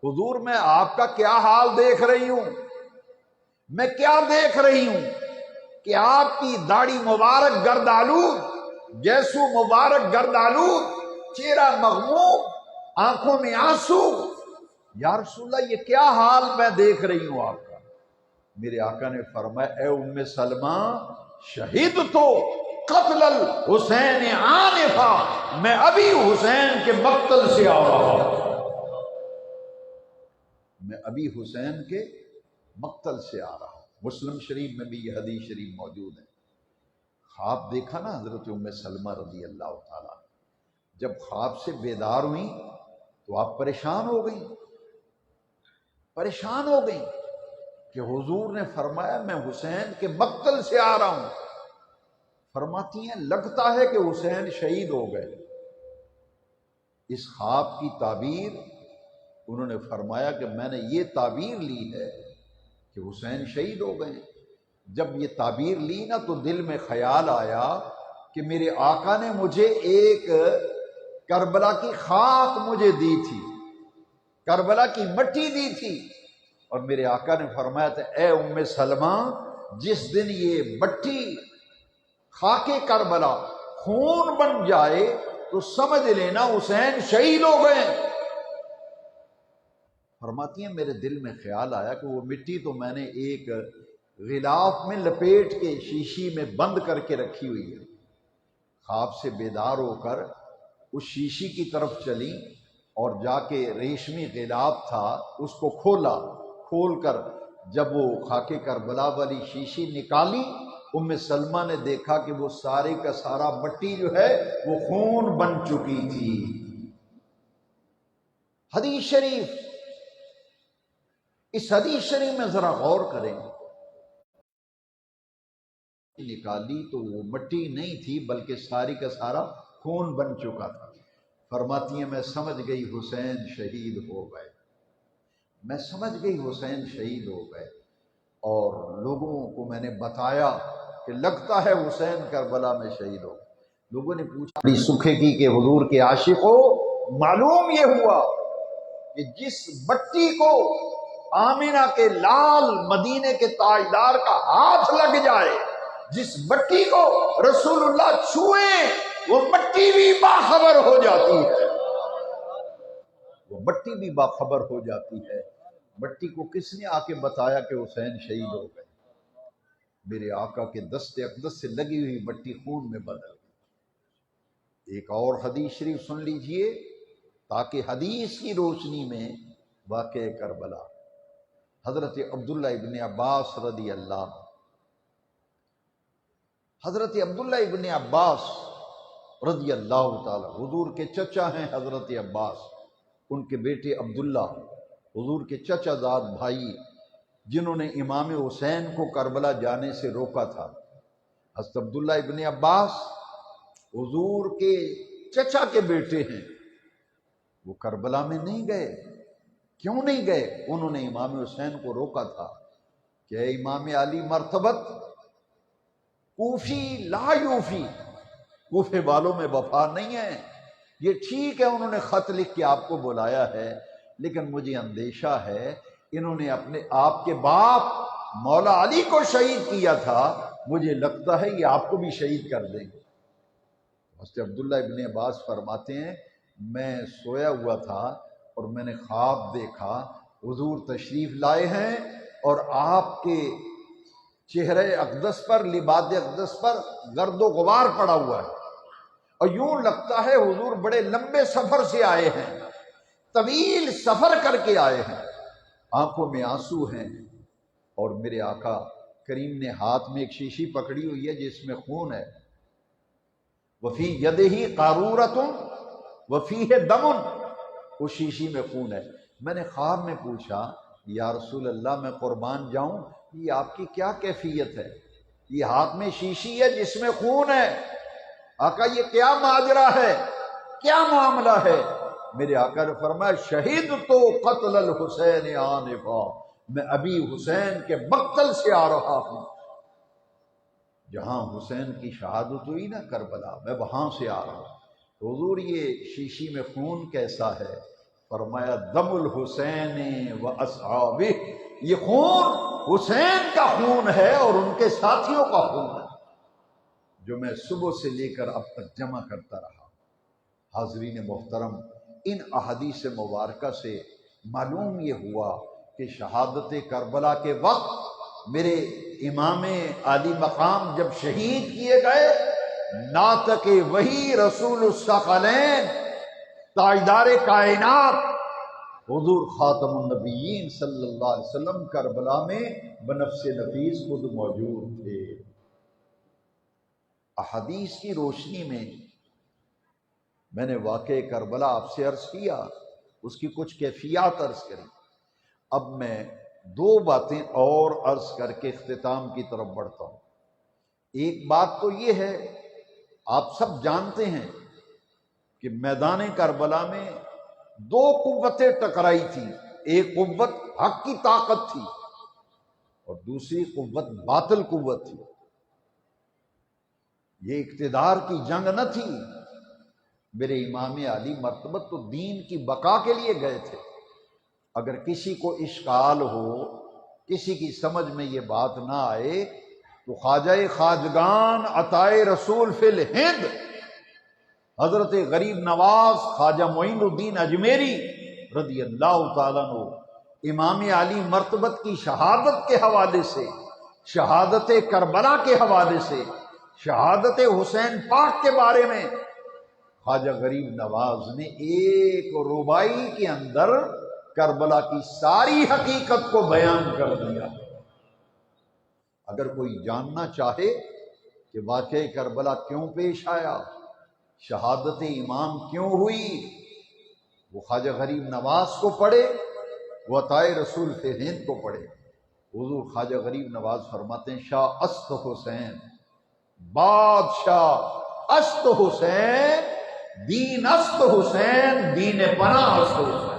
حضور میں آپ کا کیا حال دیکھ رہی ہوں، میں کیا دیکھ رہی ہوں کہ آپ کی داڑھی مبارک گردآلود، گیسو مبارک گردآلود، چہرہ مغموم، آنکھوں میں آنسو، یا رسول اللہ یہ کیا حال میں دیکھ رہی ہوں آپ کا؟ میرے آقا نے فرمایا اے ام سلمہ شہید تو قتل الحسین آنفا، میں ابھی حسین کے مقتل سے آ رہا ہوں، میں ابھی حسین کے مقتل سے آ رہا ہوں۔ مسلم شریف میں بھی یہ حدیث شریف موجود ہے۔ خواب دیکھا نا حضرت ام سلمہ رضی اللہ تعالیٰ، جب خواب سے بیدار ہوئی تو آپ پریشان ہو گئیں، پریشان ہو گئیں کہ حضور نے فرمایا میں حسین کے مقتل سے آ رہا ہوں۔ فرماتی ہیں لگتا ہے کہ حسین شہید ہو گئے۔ اس خواب کی تعبیر انہوں نے فرمایا کہ میں نے یہ تعبیر لی ہے کہ حسین شہید ہو گئے۔ جب یہ تعبیر لی نا تو دل میں خیال آیا کہ میرے آقا نے مجھے ایک کربلا کی خاک مجھے دی تھی، کربلا کی مٹی دی تھی، اور میرے آقا نے فرمایا تھا اے ام سلمہ جس دن یہ مٹی خاک کربلا خون بن جائے تو سمجھ لینا حسین شہید ہو گئے۔ فرماتی ہیں میرے دل میں خیال آیا کہ وہ مٹی تو میں نے ایک غلاف میں لپیٹ کے شیشی میں بند کر کے رکھی ہوئی ہے۔ خواب سے بیدار ہو کر اس شیشی کی طرف چلی اور جا کے ریشمی غلاف تھا اس کو کھولا، کھول کر جب وہ خاک کربلا والی شیشی نکالی ام سلمہ نے دیکھا کہ وہ سارے کا سارا مٹی جو ہے وہ خون بن چکی تھی۔ حدیث شریف، اس حدیث شریف میں ذرا غور کریں، نکالی تو وہ مٹی نہیں تھی بلکہ ساری کا سارا خون بن چکا تھا۔ فرماتی ہیں میں سمجھ گئی حسین شہید ہو گئے، میں سمجھ گئی حسین شہید ہو گئے، اور لوگوں کو میں نے بتایا کہ لگتا ہے حسین کربلا میں شہید ہو گئے۔ لوگوں نے پوچھا بڑی سکھے کی کہ حضور کے عاشق ہو، معلوم یہ ہوا کہ جس مٹی کو آمینہ کے لال مدینے کے تاجدار کا ہاتھ لگ جائے، جس مٹی کو رسول اللہ چھوئیں، وہ مٹی بھی باخبر ہو جاتی ہے، وہ مٹی بھی باخبر ہو جاتی ہے۔ مٹی کو کس نے آ کے بتایا کہ حسین شہید ہو گئے؟ میرے آقا کے دست اقدس سے لگی ہوئی مٹی خون میں بدل گئی۔ ایک اور حدیث شریف سن لیجئے تاکہ حدیث کی روشنی میں واقع کربلا۔ حضرت عبداللہ ابن عباس رضی اللہ، حضرت عبداللہ ابن عباس رضی اللہ تعالی، حضور کے چچا ہیں حضرت عباس، ان کے بیٹے عبداللہ حضور کے چچا زاد بھائی، جنہوں نے امام حسین کو کربلا جانے سے روکا تھا۔ حضرت عبداللہ ابن عباس حضور کے چچا کے بیٹے ہیں، وہ کربلا میں نہیں گئے۔ کیوں نہیں گئے؟ انہوں نے امام حسین کو روکا تھا کہ اے امام علی مرتبت، کوفی لا یوفی، کوفے والوں میں وفا نہیں ہے۔ یہ ٹھیک ہے انہوں نے خط لکھ کے آپ کو بلایا ہے، لیکن مجھے اندیشہ ہے انہوں نے اپنے آپ کے باپ مولا علی کو شہید کیا تھا، مجھے لگتا ہے یہ آپ کو بھی شہید کر دیں گے۔ حضرت عبداللہ ابن عباس فرماتے ہیں میں سویا ہوا تھا اور میں نے خواب دیکھا حضور تشریف لائے ہیں اور آپ کے چہرے اقدس پر، لباس اقدس پر گرد و غبار پڑا ہوا ہے، اور یوں لگتا ہے حضور بڑے لمبے سفر سے آئے ہیں، طویل سفر کر کے آئے ہیں، آنکھوں میں آنسو ہیں، اور میرے آقا کریم نے ہاتھ میں ایک شیشی پکڑی ہوئی ہے جس میں خون ہے، وفی یدہ قارورۃ وفیہ دم، اس شیشی میں خون ہے۔ میں نے خواب میں پوچھا یا رسول اللہ میں قربان جاؤں، یہ آپ کی کیا کیفیت ہے؟ یہ ہاتھ میں شیشی ہے جس میں خون ہے، آقا یہ کیا ماجرا ہے، کیا معاملہ ہے؟ میرے آقا نے فرمایا شہید تو قتل الحسین آنفا، میں ابھی حسین کے مقتل سے آ رہا ہوں، جہاں حسین کی شہادت ہوئی نا کربلا، میں وہاں سے آ رہا ہوں۔ تو حضور یہ شیشی میں خون کیسا ہے؟ فرمایا دم الحسین و اصحابہ، یہ خون حسین کا خون ہے اور ان کے ساتھیوں کا خون ہے، جو میں صبح سے لے کر اب تک جمع کرتا رہا۔ حاضرین محترم، ان احادیث مبارکہ سے معلوم یہ ہوا کہ شہادت کربلا کے وقت میرے امام عالی مقام جب شہید کیے گئے، ناطق وحی رسول الثقلین تاجدار کائنات حضور خاتم النبیین صلی اللہ علیہ وسلم کربلا میں بنفس نفیس خود موجود تھے۔ احادیث کی روشنی میں نے واقع کربلا آپ سے عرض کیا، اس کی کچھ کیفیات عرض کری۔ اب میں دو باتیں اور عرض کر کے اختتام کی طرف بڑھتا ہوں۔ ایک بات تو یہ ہے، آپ سب جانتے ہیں کہ میدان کربلا میں دو قوتیں ٹکرائی تھی، ایک قوت حق کی طاقت تھی اور دوسری قوت باطل قوت تھی۔ یہ اقتدار کی جنگ نہ تھی، میرے امام علی مرتبت تو دین کی بقا کے لیے گئے تھے۔ اگر کسی کو اشکال ہو، کسی کی سمجھ میں یہ بات نہ آئے تو خواجہ خواجگان عطائے رسول فی الہند حضرت غریب نواز خواجہ معین الدین اجمیری رضی اللہ تعالیٰ عنہ امام علی مرتبت کی شہادت کے حوالے سے، شہادت کربلا کے حوالے سے، شہادت حسین پاک کے بارے میں خواجہ غریب نواز نے ایک ربائی کے اندر کربلا کی ساری حقیقت کو بیان کر دیا۔ اگر کوئی جاننا چاہے کہ واقعہ کربلا کیوں پیش آیا، شہادت امام کیوں ہوئی، وہ خواجہ غریب نواز کو پڑھے، وہ عطائے رسول فی ہند کو پڑھے۔ حضور خواجہ غریب نواز فرماتے ہیں شاہ است حسین، بادشاہ است حسین، دین است حسین، دین پناہ است حسین۔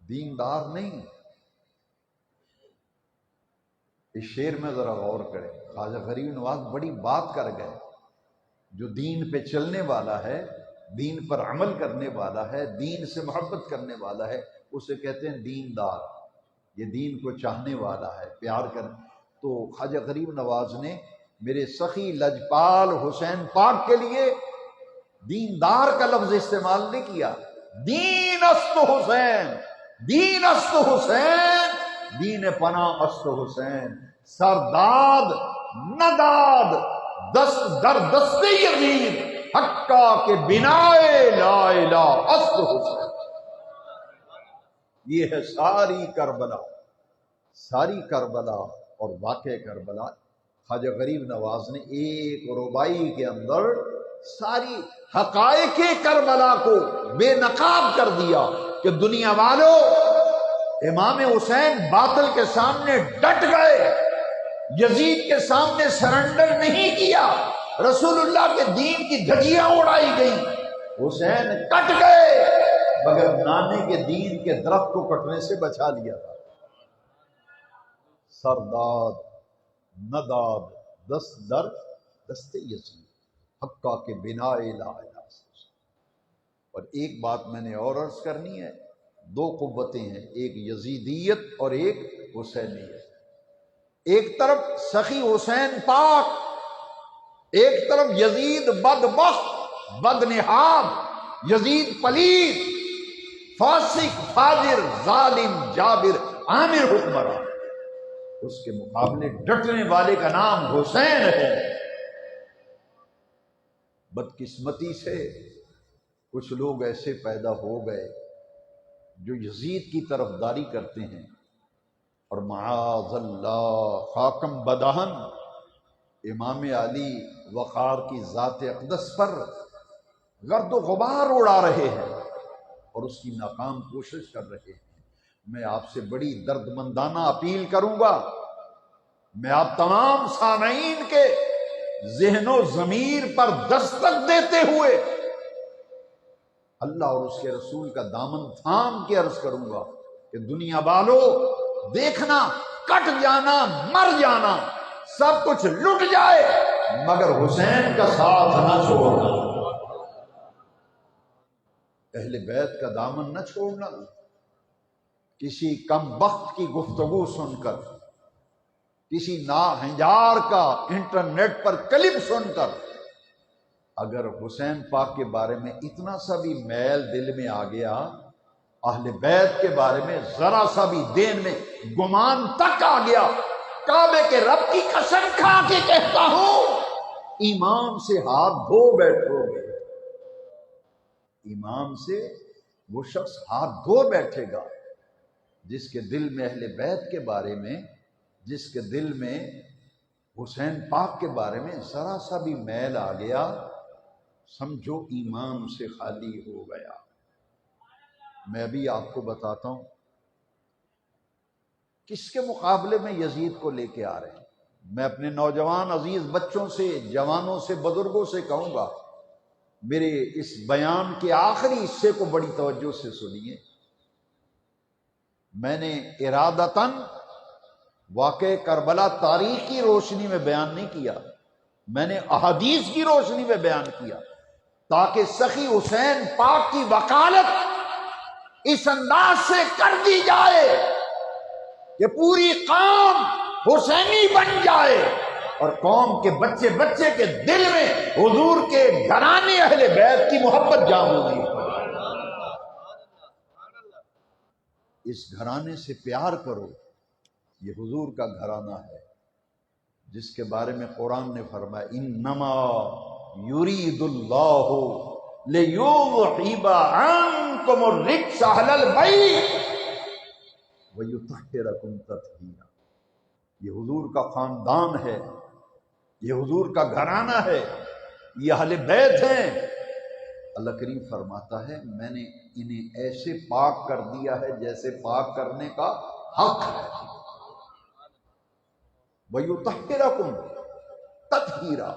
دیندار نہیں۔ اس شعر میں ذرا غور کریں، خواجہ غریب نواز بڑی بات کر گئے۔ جو دین پہ چلنے والا ہے، دین پر عمل کرنے والا ہے، دین سے محبت کرنے والا ہے، اسے کہتے ہیں دیندار۔ یہ دین کو چاہنے والا ہے، پیار کر۔ تو خواجہ غریب نواز نے میرے سخی لجپال حسین پاک کے لیے دیندار کا لفظ استعمال نہیں کیا، دین است حسین، دین است حسین، دین پناہ است حسین، سرداد نداد دست در دست یزید، حقا کے بنائے لا الہ است حسین۔ یہ ہے ساری کربلا، ساری کربلا اور واقع کربلا۔ خواجہ غریب نواز نے ایک ربائی کے اندر ساری حقائق کربلا کو بے نقاب کر دیا کہ دنیا والوں، امام حسین باطل کے سامنے ڈٹ گئے، یزید کے سامنے سرنڈر نہیں کیا، رسول اللہ کے دین کی دھجیاں اڑائی گئیں، حسین کٹ گئے، مگر نانے کے دین کے درخت کو کٹنے سے بچا لیا تھا۔ سرداد نداد دست در دست یزید، حقا کے بنا لا الہ۔ اور ایک بات میں نے اور عرض کرنی ہے، دو قوتیں ہیں، ایک یزیدیت اور ایک حسینیت۔ ایک طرف سخی حسین پاک، ایک طرف یزید بدبخت بدنہاد، یزید پلید فاسق فاجر ظالم جابر عامر حکمراں۔ اس کے مقابلے ڈٹنے والے کا نام حسین ہے۔ بدقسمتی سے کچھ لوگ ایسے پیدا ہو گئے جو یزید کی طرفداری کرتے ہیں، اور معاذ اللہ خاکم بدہن امام علی وقار کی ذات اقدس پر گرد و غبار اڑا رہے ہیں اور اس کی ناکام کوشش کر رہے ہیں۔ میں آپ سے بڑی درد مندانہ اپیل کروں گا، میں آپ تمام سامعین کے ذہن و ضمیر پر دستک دیتے ہوئے اللہ اور اس کے رسول کا دامن تھام کے عرض کروں گا کہ دنیا والوں دیکھنا، کٹ جانا، مر جانا، سب کچھ لٹ جائے، مگر حسین کا ساتھ نہ چھوڑنا، اہل بیت کا دامن نہ چھوڑنا۔ کسی کم بخت کی گفتگو سن کر، کسی ناہنجار کا انٹرنیٹ پر کلپ سن کر اگر حسین پاک کے بارے میں اتنا سا بھی میل دل میں آ گیا، اہل بیت کے بارے میں ذرا سا بھی دین میں گمان تک آ گیا، کعبے کے رب کی قسم کھا کے کہتا ہوں ایمان سے ہاتھ دھو بیٹھو گے، ایمان سے وہ شخص ہاتھ دھو بیٹھے گا جس کے دل میں اہل بیت کے بارے میں، جس کے دل میں حسین پاک کے بارے میں ذرا سا بھی میل آ گیا، سمجھو ایمان سے خالی ہو گیا۔ میں بھی آپ کو بتاتا ہوں کس کے مقابلے میں یزید کو لے کے آ رہے ہیں۔ میں اپنے نوجوان عزیز بچوں سے، جوانوں سے، بزرگوں سے کہوں گا، میرے اس بیان کے آخری حصے کو بڑی توجہ سے سنیے۔ میں نے ارادتاً واقع کربلا تاریخ کی روشنی میں بیان نہیں کیا، میں نے احادیث کی روشنی میں بیان کیا، تاکہ سخی حسین پاک کی وکالت اس انداز سے کر دی جائے کہ پوری قوم حسینی بن جائے اور قوم کے بچے بچے کے دل میں حضور کے گھرانے اہل بیت کی محبت جام ہوگی۔ اس گھرانے سے پیار کرو، یہ حضور کا گھرانہ ہے جس کے بارے میں قرآن نے فرمایا انما یرید اللہ لیذہب عنکم الرجس اہل البیت ویطہرکم تطہیرا۔ یہ حضور کا خاندان ہے، یہ حضور کا گھرانہ ہے، یہ اہل بیت ہیں۔ اللہ کریم فرماتا ہے میں نے انہیں ایسے پاک کر دیا ہے جیسے پاک کرنے کا حق ہے۔ وَيُطَهِّرَكُمْ تَطْهِيرًا،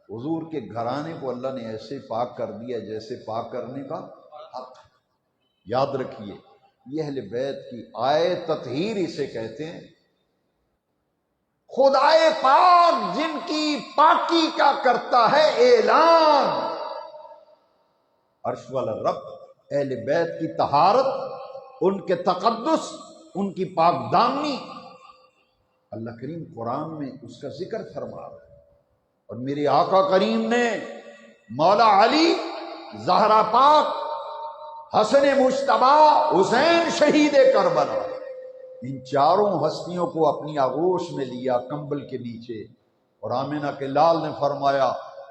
حضور کے گھرانے کو اللہ نے ایسے پاک کر دیا جیسے پاک کرنے کا حق ہے۔ یاد رکھیے یہ اہل بیت کی آئے تطہیر اسے کہتے ہیں۔ خدائے پاک جن کی پاکی کا کرتا ہے اعلان، عرش والا رب اہل بیت کی طہارت، ان کے تقدس، ان کی پاک دامنی اللہ کریم قرآن میں اس کا ذکر فرما رہا ہے۔ اور میرے آقا کریم نے مولا علی، زہرا پاک، حسن مجتبی، حسین شہید کربلا، ان چاروں ہستیوں کو اپنی آغوش میں لیا کمبل کے نیچے، اور آمنہ کے لال نے فرمایا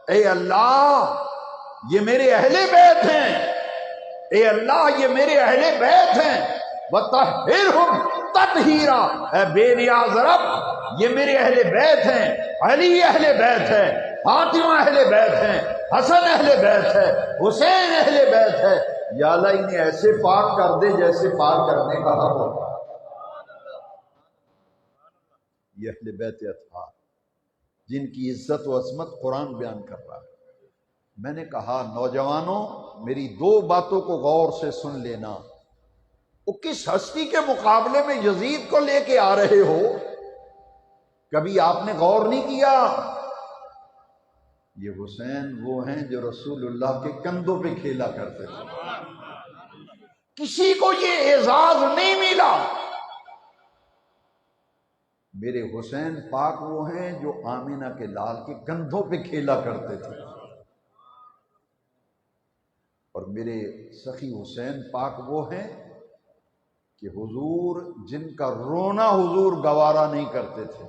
اے اللہ یہ میرے اہل بیت ہیں، اے اللہ یہ میرے اہل بیت ہیں، وَطَهِّرْهُمْ تَطْهِيرًا، اے بے نیاز رب یہ میرے اہل بیت ہیں، علی اہل بیت ہے، فاطمہ اہل بیت ہیں، حسن اہل بیت ہے، حسین اہل بیت ہے، یا اللہ انہیں ایسے پاک کر دے جیسے پاک کرنے کا حق ہوتا۔ یہ اہل بیت اطہار جن کی عزت و عظمت قرآن بیان کر رہا ہے۔ میں نے کہا نوجوانوں میری دو باتوں کو غور سے سن لینا۔ وہ کس ہستی کے مقابلے میں یزید کو لے کے آ رہے ہو؟ کبھی آپ نے غور نہیں کیا؟ یہ حسین وہ ہیں جو رسول اللہ کے کندھوں پہ کھیلا کرتے تھے، کسی کو یہ اعزاز نہیں ملا۔ میرے حسین پاک وہ ہیں جو آمنہ کے لال کے کندھوں پہ کھیلا کرتے تھے، اور میرے سخی حسین پاک وہ ہیں کہ حضور جن کا رونا حضور گوارا نہیں کرتے تھے،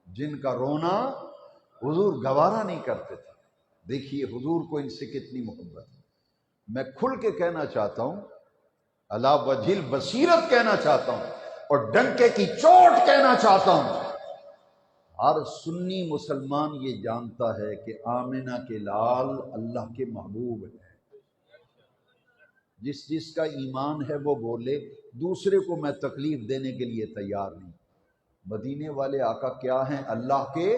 جن کا رونا حضور گوارا نہیں کرتے تھے۔ دیکھیے حضور کو ان سے کتنی محبت ہے۔ میں کھل کے کہنا چاہتا ہوں، علی وجہ البصیرت کہنا چاہتا ہوں، اور ڈنکے کی چوٹ کہنا چاہتا ہوں، ہر سنی مسلمان یہ جانتا ہے کہ آمنہ کے لال اللہ کے محبوب ہیں۔ جس جس کا ایمان ہے وہ بولے، دوسرے کو میں تکلیف دینے کے لیے تیار نہیں۔ مدینے والے آقا کیا ہیں؟ اللہ کے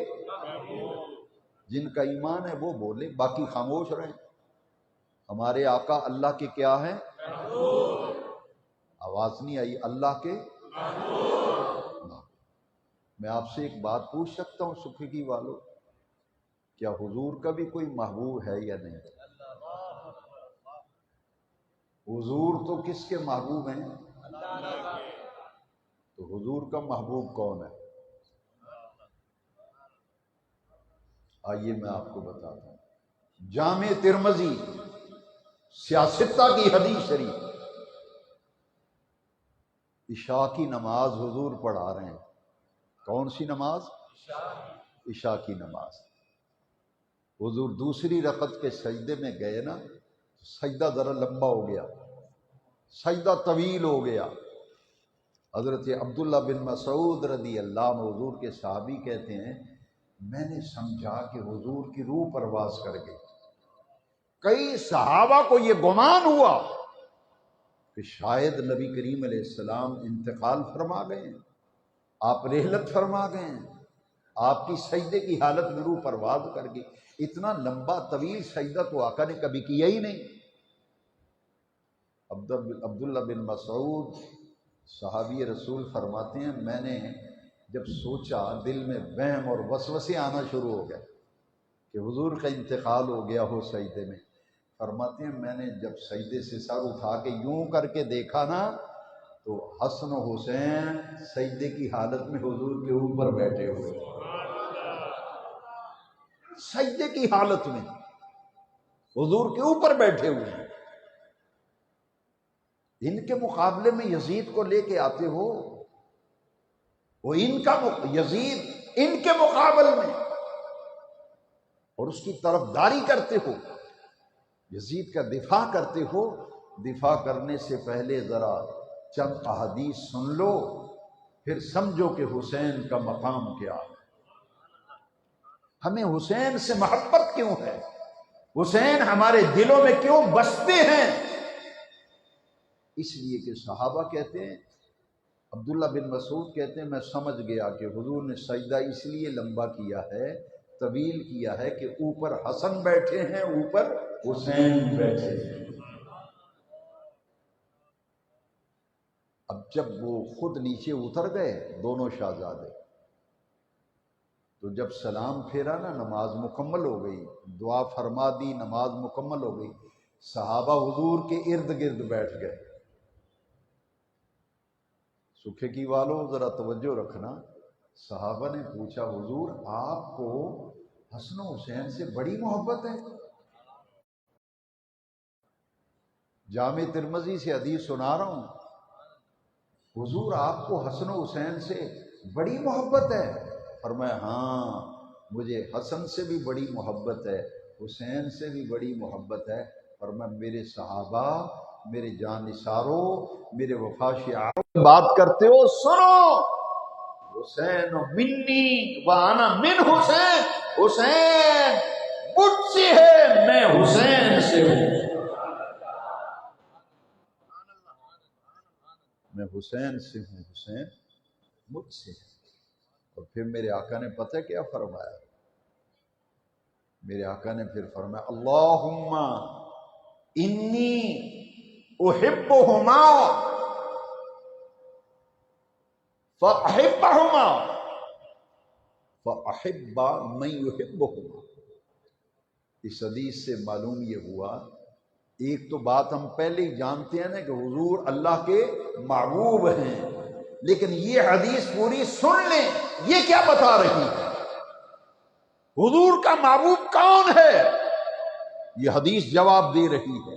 جن کا ایمان ہے وہ بولے، باقی خاموش رہیں۔ ہمارے آقا اللہ کے کیا ہیں؟ آواز نہیں آئی؟ اللہ کے۔ میں آپ سے ایک بات پوچھ سکتا ہوں سکھگی والوں، کیا حضور کا بھی کوئی محبوب ہے یا نہیں؟ حضور تو کس کے محبوب ہیں؟ تو حضور کا محبوب کون ہے؟ آئیے میں آپ کو بتاتا ہوں۔ جامع ترمذی سیاستہ کی حدیث شریف، عشاء کی نماز حضور پڑھا رہے ہیں۔ کون سی نماز؟ عشاء کی نماز۔ حضور دوسری رکعت کے سجدے میں گئے نا، سجدہ ذرا لمبا ہو گیا، سجدہ طویل ہو گیا۔ حضرت عبداللہ بن مسعود رضی اللہ عنہ حضور کے صحابی کہتے ہیں میں نے سمجھا کہ حضور کی روح پرواز کر گئی۔ کئی صحابہ کو یہ گمان ہوا کہ شاید نبی کریم علیہ السلام انتقال فرما گئے ہیں، آپ رحلت فرما گئے ہیں، آپ کی سجدے کی حالت میں روح پرواز کر گئی۔ اتنا لمبا طویل سجدہ تو آقا نے کبھی کیا ہی نہیں۔ عبداللہ بن مسعود صحابی رسول فرماتے ہیں میں نے جب سوچا دل میں وہم اور وسوسے آنا شروع ہو گئے کہ حضور کا انتقال ہو گیا ہو سجدے میں۔ فرماتے ہیں میں نے جب سجدے سے سر اٹھا کے یوں کر کے دیکھا نا تو حسن و حسین سجدے کی حالت میں حضور کے اوپر بیٹھے ہوئے، سجدے کی حالت میں حضور کے اوپر بیٹھے ہوئے ہیں۔ ان کے مقابلے میں یزید کو لے کے آتے ہو، وہ ان کا یزید ان کے مقابل میں، اور اس کی طرفداری کرتے ہو، یزید کا دفاع کرتے ہو۔ دفاع کرنے سے پہلے ذرا چند احادیث سن لو پھر سمجھو کہ حسین کا مقام کیا ہے۔ ہمیں حسین سے محبت کیوں ہے؟ حسین ہمارے دلوں میں کیوں بستے ہیں؟ اس لیے کہ صحابہ کہتے ہیں، عبداللہ بن مسعود کہتے ہیں، میں سمجھ گیا کہ حضور نے سجدہ اس لیے لمبا کیا ہے، طویل کیا ہے کہ اوپر حسن بیٹھے ہیں، اوپر حسین بیٹھے ہیں۔ اب جب وہ خود نیچے اتر گئے دونوں شہزادے، تو جب سلام پھیرا نا، نماز مکمل ہو گئی، دعا فرما دی، نماز مکمل ہو گئی، صحابہ حضور کے ارد گرد بیٹھ گئے۔ سکھے کی والو ذرا توجہ رکھنا، صحابہ نے پوچھا حضور آپ کو حسن و حسین سے بڑی محبت ہے؟ جامع ترمذی سے حدیث سنا رہا ہوں، حضور آپ کو حسن و حسین سے بڑی محبت ہے؟ فرمایا ہاں، مجھے حسن سے بھی بڑی محبت ہے، حسین سے بھی بڑی محبت ہے۔ فرمایا میرے صحابہ، میرے جانثاروں، میرے وفا شعاروں بات کرتے ہو، سنو، حسین منی وانا من حسین، حسین مجھ سے ہے، میں حسین سے ہوں، میں حسین سے ہوں، حسین مجھ سے ہے۔ اور پھر میرے آقا نے پتہ کیا فرمایا؟ میرے آقا نے پھر فرمایا اللہم انی احبہما فاحبہما فاحب من یحبہما۔ اس حدیث سے معلوم یہ ہوا، ایک تو بات ہم پہلے ہی جانتے ہیں نا کہ حضور اللہ کے محبوب ہیں، لیکن یہ حدیث پوری سن لیں، یہ کیا بتا رہی ہے؟ حضور کا محبوب کون ہے؟ یہ حدیث جواب دے رہی ہے۔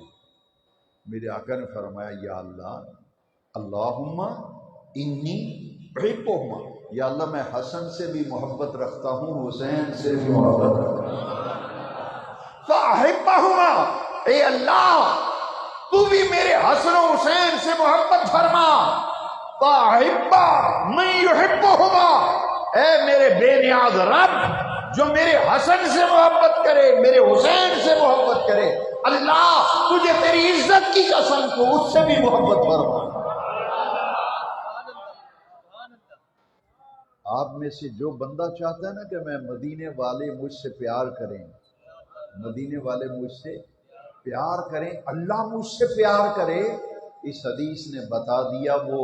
میرے آقا نے فرمایا یا اللہ، اللہم انی احبہما، یا اللہ میں حسن سے بھی محبت رکھتا ہوں، حسین سے بھی محبت رکھتا ہوں، فاحبہما، اے اللہ تو بھی میرے حسن و حسین سے محبت فرما، فاحب من یحبہما، اے میرے بے نیاز رب جو میرے حسن سے محبت کرے، میرے حسین سے محبت کرے، اللہ تجھے تیری عزت کی قسم کو اس سے بھی محبت فرما۔ آپ میں سے جو بندہ چاہتا ہے نا کہ میں مدینے والے مجھ سے پیار کریں، مدینے والے مجھ سے پیار کریں، اللہ مجھ سے پیار کرے، اس حدیث نے بتا دیا وہ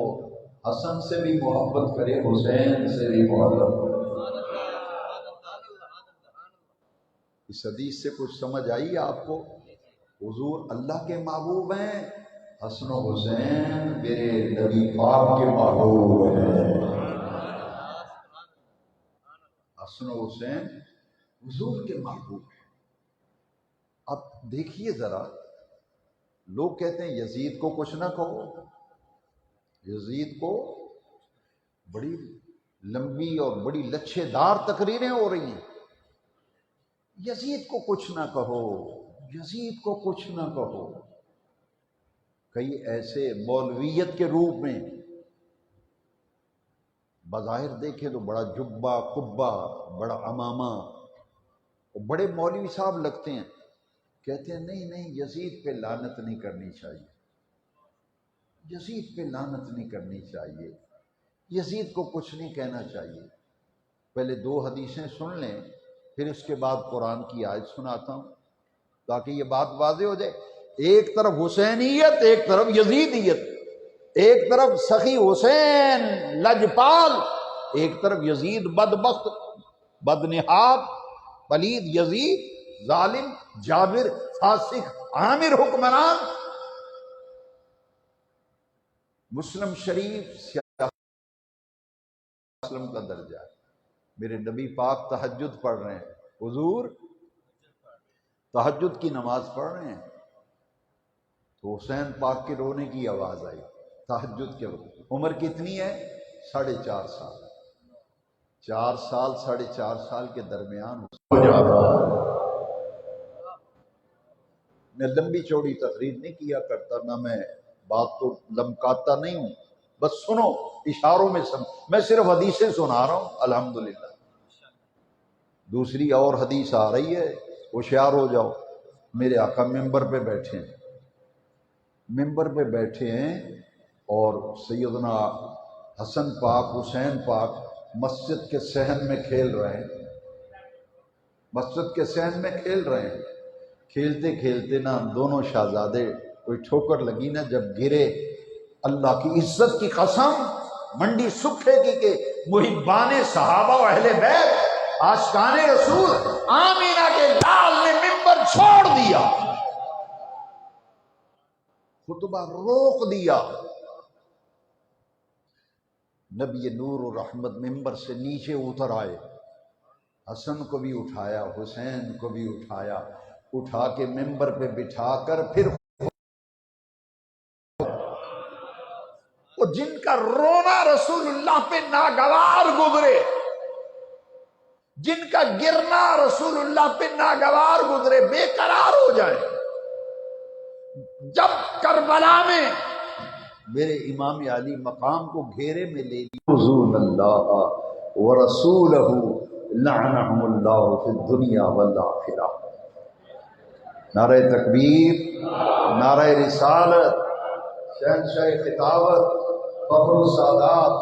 حسن سے بھی محبت کرے، حسین سے بھی محبت کرے۔ اس حدیث سے کچھ سمجھ آئی آپ کو؟ حضور اللہ کے محبوب ہیں، حسن و حسین میرے نبی پاک کے محبوب ہیں، حسن و حسین حضور کے محبوب ہیں۔ اب دیکھیے ذرا، لوگ کہتے ہیں یزید کو کچھ نہ کہو، یزید کو بڑی لمبی اور بڑی لچھے دار تقریریں ہو رہی ہیں، یزید کو کچھ نہ کہو، یزید کو کچھ نہ کہو۔ کئی ایسے مولویت کے روپ میں بظاہر دیکھیں تو بڑا جبہ قبہ، بڑا عمامہ، بڑے مولوی صاحب لگتے ہیں، کہتے ہیں نہیں نہیں یزید پہ لعنت نہیں کرنی چاہیے، یزید پہ لعنت نہیں کرنی چاہیے، یزید کو کچھ نہیں کہنا چاہیے۔ پہلے دو حدیثیں سن لیں، پھر اس کے بعد قرآن کی آیت سناتا ہوں تاکہ یہ بات واضح ہو جائے۔ ایک طرف حسینیت، ایک طرف یزیدیت، ایک طرف سخی حسین لجپال، ایک طرف یزید بدبخت بدنہاد پلید یزید ظالم جابر فاسق عامر حکمران۔ مسلم شریف سیاہ مسلم کا درجہ ہے، میرے نبی پاک تہجد پڑھ رہے ہیں، حضور تہجد کی نماز پڑھ رہے ہیں، تو حسین پاک کے رونے کی آواز آئی تہجد کے وقت۔ عمر کتنی ہے؟ 4.5 سال، 4 سال 4.5 سال کے درمیان ہو جاتا۔ میں لمبی چوڑی تقریر نہیں کیا کرتا، نہ میں بات کو لمکاتا نہیں ہوں، بس سنو، اشاروں میں سن، میں صرف حدیثیں سنا رہا ہوں الحمدللہ۔ دوسری اور حدیث آ رہی ہے، ہوشیار ہو جاؤ۔ میرے آقا ممبر پہ بیٹھے ہیں، ممبر پہ بیٹھے ہیں، اور سیدنا حسن پاک حسین پاک مسجد کے صحن میں کھیل رہے ہیں، مسجد کے صحن میں کھیل رہے ہیں۔ کھیلتے کھیلتے نا دونوں شہزادے کوئی ٹھوکر لگی نا، جب گرے، اللہ کی عزت کی قسم منڈی سکھے کی کہ محبان صحابہ و اہل بیت عاشقان رسول آمینہ کے لال نے ممبر چھوڑ دیا، خطبہ روک دیا۔ نبی نور و رحمت ممبر سے نیچے اتر آئے، حسن کو بھی اٹھایا، حسین کو بھی اٹھایا، اٹھا کے ممبر پہ بٹھا کر پھر وہ جن کا رونا رسول اللہ پہ ناگوار گزرے، جن کا گرنا رسول اللہ پہ ناگوار گزرے، بے قرار ہو جائے۔ جب کربلا میں میرے امام علی مقام کو گھیرے میں لے لی، رسول اللہ ورسولہ لعنہم اللہ فی الدنیا والآخرہ۔ نعرہ تکبیر، نعرہ رسالت، شہنشاہ خطابت، فخر السادات۔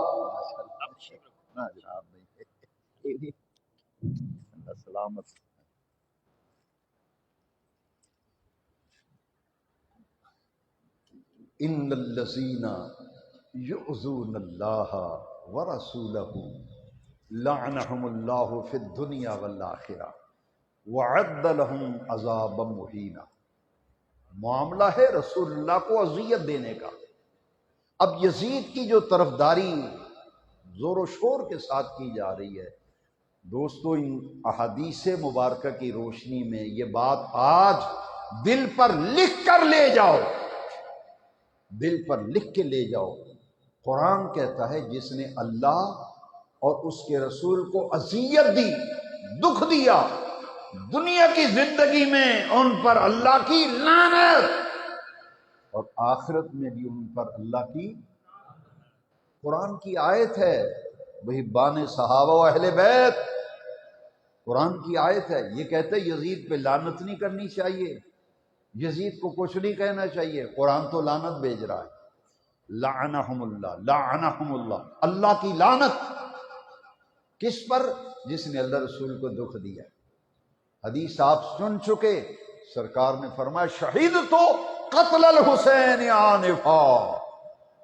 اللہ سلامت۔ ان الذین یؤذون اللہ ورسولہ لعنہم اللہ فی الدنیا والآخرہ وعد لہم عذابا مہینا۔ معاملہ ہے رسول اللہ کو اذیت دینے کا۔ اب یزید کی جو طرفداری زور و شور کے ساتھ کی جا رہی ہے، دوستو ان احادیث مبارکہ کی روشنی میں یہ بات آج دل پر لکھ کر لے جاؤ، دل پر لکھ کے لے جاؤ۔ قرآن کہتا ہے جس نے اللہ اور اس کے رسول کو اذیت دی، دکھ دیا، دنیا کی زندگی میں ان پر اللہ کی لعنت، اور آخرت میں بھی ان پر اللہ کی، قرآن کی آیت ہے، وہی بان صحابہ و اہل بیت، قرآن کی آیت ہے۔ یہ کہتے یزید پہ لعنت نہیں کرنی چاہیے، یزید کو کچھ نہیں کہنا چاہیے، قرآن تو لعنت بھیج رہا ہے۔ لعنہم اللہ، لعنہم اللہ، اللہ کی لعنت کس پر؟ جس نے اللہ رسول کو دکھ دیا۔ حدیث آپ سن چکے، سرکار نے فرمایا شہید تو قتل الحسین آنفا،